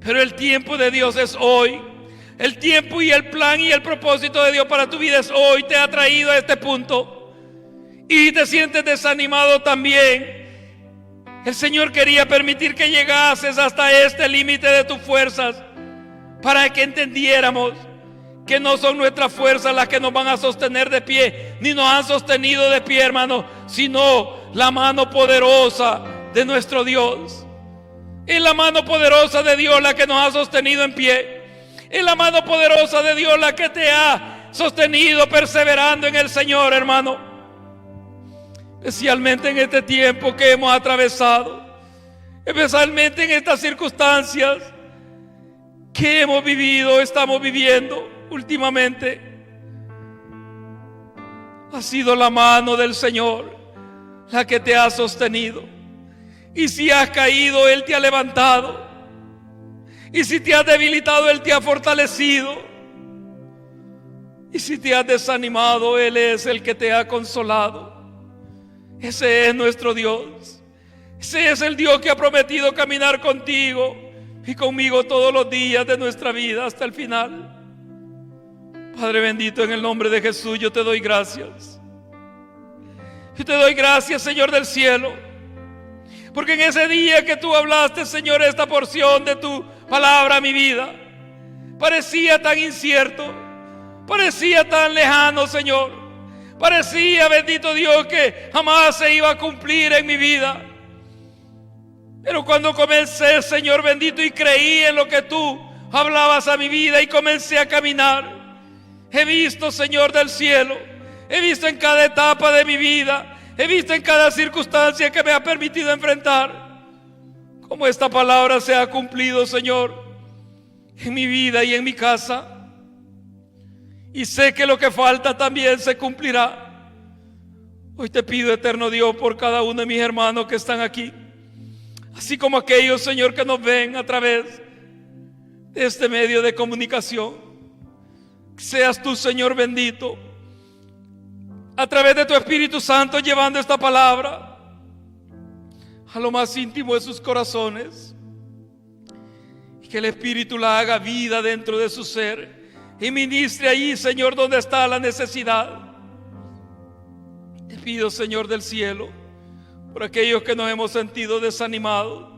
Pero el tiempo de Dios es hoy. El tiempo y el plan y el propósito de Dios para tu vida es hoy. Te ha traído a este punto y te sientes desanimado también. El Señor quería permitir que llegases hasta este límite de tus fuerzas para que entendiéramos que no son nuestras fuerzas las que nos van a sostener de pie, ni nos han sostenido de pie, hermano, sino la mano poderosa de nuestro Dios. Es la mano poderosa de Dios la que nos ha sostenido en pie. Es la mano poderosa de Dios la que te ha sostenido perseverando en el Señor, hermano. Especialmente en este tiempo que hemos atravesado, especialmente en estas circunstancias que hemos vivido, estamos viviendo últimamente. Ha sido la mano del Señor, la que te ha sostenido. Y si has caído, Él te ha levantado. Y si te has debilitado, Él te ha fortalecido. Y si te has desanimado, Él es el que te ha consolado. Ese es nuestro Dios. Ese es el Dios que ha prometido caminar contigo y conmigo todos los días de nuestra vida hasta el final. Padre bendito, en el nombre de Jesús yo te doy gracias. Yo te doy gracias, Señor del cielo, porque en ese día que tú hablaste, Señor, esta porción de tu palabra a mi vida, parecía tan incierto, parecía tan lejano, Señor. Parecía, bendito Dios, que jamás se iba a cumplir en mi vida. Pero cuando comencé, Señor bendito, y creí en lo que tú hablabas a mi vida y comencé a caminar, he visto, Señor del cielo, he visto en cada etapa de mi vida, he visto en cada circunstancia que me ha permitido enfrentar, cómo esta palabra se ha cumplido, Señor, en mi vida y en mi casa. Y sé que lo que falta también se cumplirá. Hoy te pido, eterno Dios, por cada uno de mis hermanos que están aquí, así como aquellos, Señor, que nos ven a través de este medio de comunicación. Seas tú, Señor bendito, a través de tu Espíritu Santo, llevando esta palabra a lo más íntimo de sus corazones, y que el Espíritu la haga vida dentro de su ser y ministre allí, Señor, donde está la necesidad. Te pido, Señor del cielo, por aquellos que nos hemos sentido desanimados,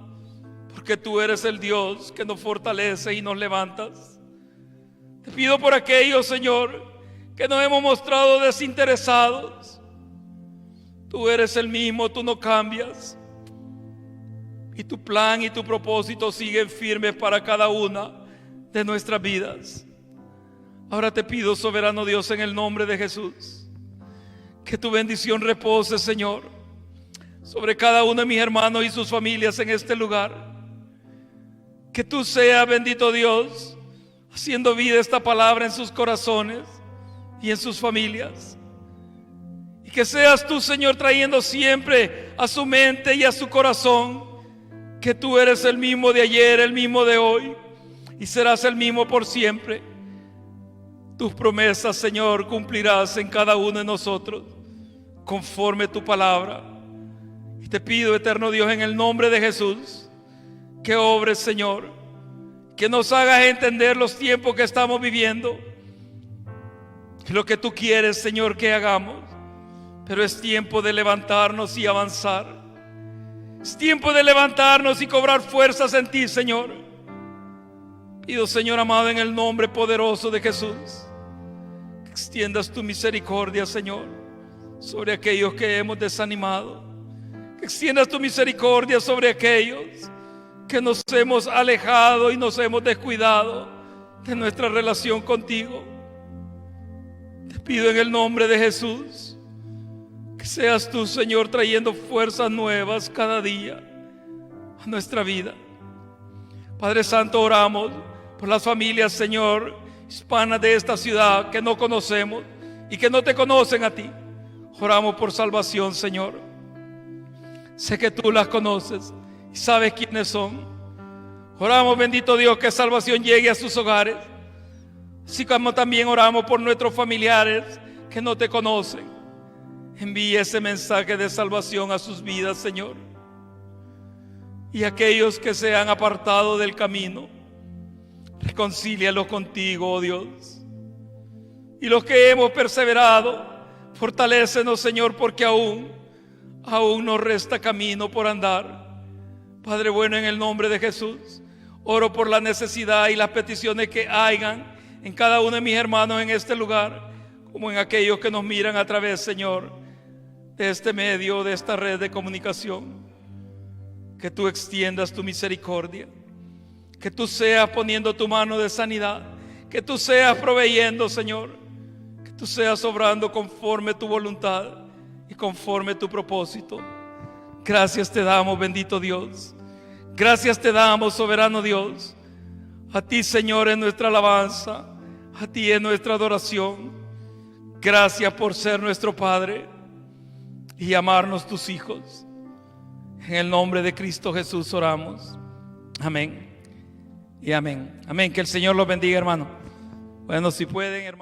porque tú eres el Dios que nos fortalece y nos levantas. Te pido por aquellos, Señor, que nos hemos mostrado desinteresados. Tú eres el mismo, tú no cambias, y tu plan y tu propósito siguen firmes para cada una de nuestras vidas. Ahora te pido, soberano Dios, en el nombre de Jesús, que tu bendición repose, Señor, sobre cada uno de mis hermanos y sus familias en este lugar. Que tú seas, bendito Dios, haciendo vida esta palabra en sus corazones y en sus familias. Y que seas tú, Señor, trayendo siempre a su mente y a su corazón que tú eres el mismo de ayer, el mismo de hoy, y serás el mismo por siempre. Tus promesas, Señor, cumplirás en cada uno de nosotros conforme tu palabra. Y te pido, eterno Dios, en el nombre de Jesús, que obres, Señor, que nos hagas entender los tiempos que estamos viviendo, lo que tú quieres, Señor, que hagamos. Pero es tiempo de levantarnos y avanzar. Es tiempo de levantarnos y cobrar fuerzas en ti, Señor. Pido, Señor amado, en el nombre poderoso de Jesús, que extiendas tu misericordia, Señor, sobre aquellos que hemos desanimado. Que extiendas tu misericordia sobre aquellos que nos hemos alejado y nos hemos descuidado de nuestra relación contigo. Te pido en el nombre de Jesús que seas tú, Señor, trayendo fuerzas nuevas cada día a nuestra vida. Padre Santo, oramos por las familias, Señor, hispanas de esta ciudad que no conocemos y que no te conocen a ti. Oramos por salvación, Señor. Sé que tú las conoces y sabes quiénes son. Oramos, bendito Dios, que salvación llegue a sus hogares, así como también oramos por nuestros familiares que no te conocen. Envíe ese mensaje de salvación a sus vidas, Señor. Y aquellos que se han apartado del camino, reconcílialos contigo, oh Dios. Y los que hemos perseverado, fortalécenos, Señor, porque aún nos resta camino por andar. Padre bueno, en el nombre de Jesús, oro por la necesidad y las peticiones que hayan en cada uno de mis hermanos en este lugar, como en aquellos que nos miran a través, Señor, de este medio, de esta red de comunicación. Que tú extiendas tu misericordia, que tú seas poniendo tu mano de sanidad, que tú seas proveyendo, Señor, que tú seas obrando conforme tu voluntad y conforme tu propósito. Gracias te damos, bendito Dios. Gracias te damos, soberano Dios. A ti, Señor, es nuestra alabanza, a ti es nuestra adoración. Gracias por ser nuestro Padre y llamarnos tus hijos. En el nombre de Cristo Jesús oramos. Amén y amén. Amén. Que el Señor los bendiga, hermano. Bueno, si pueden, hermano.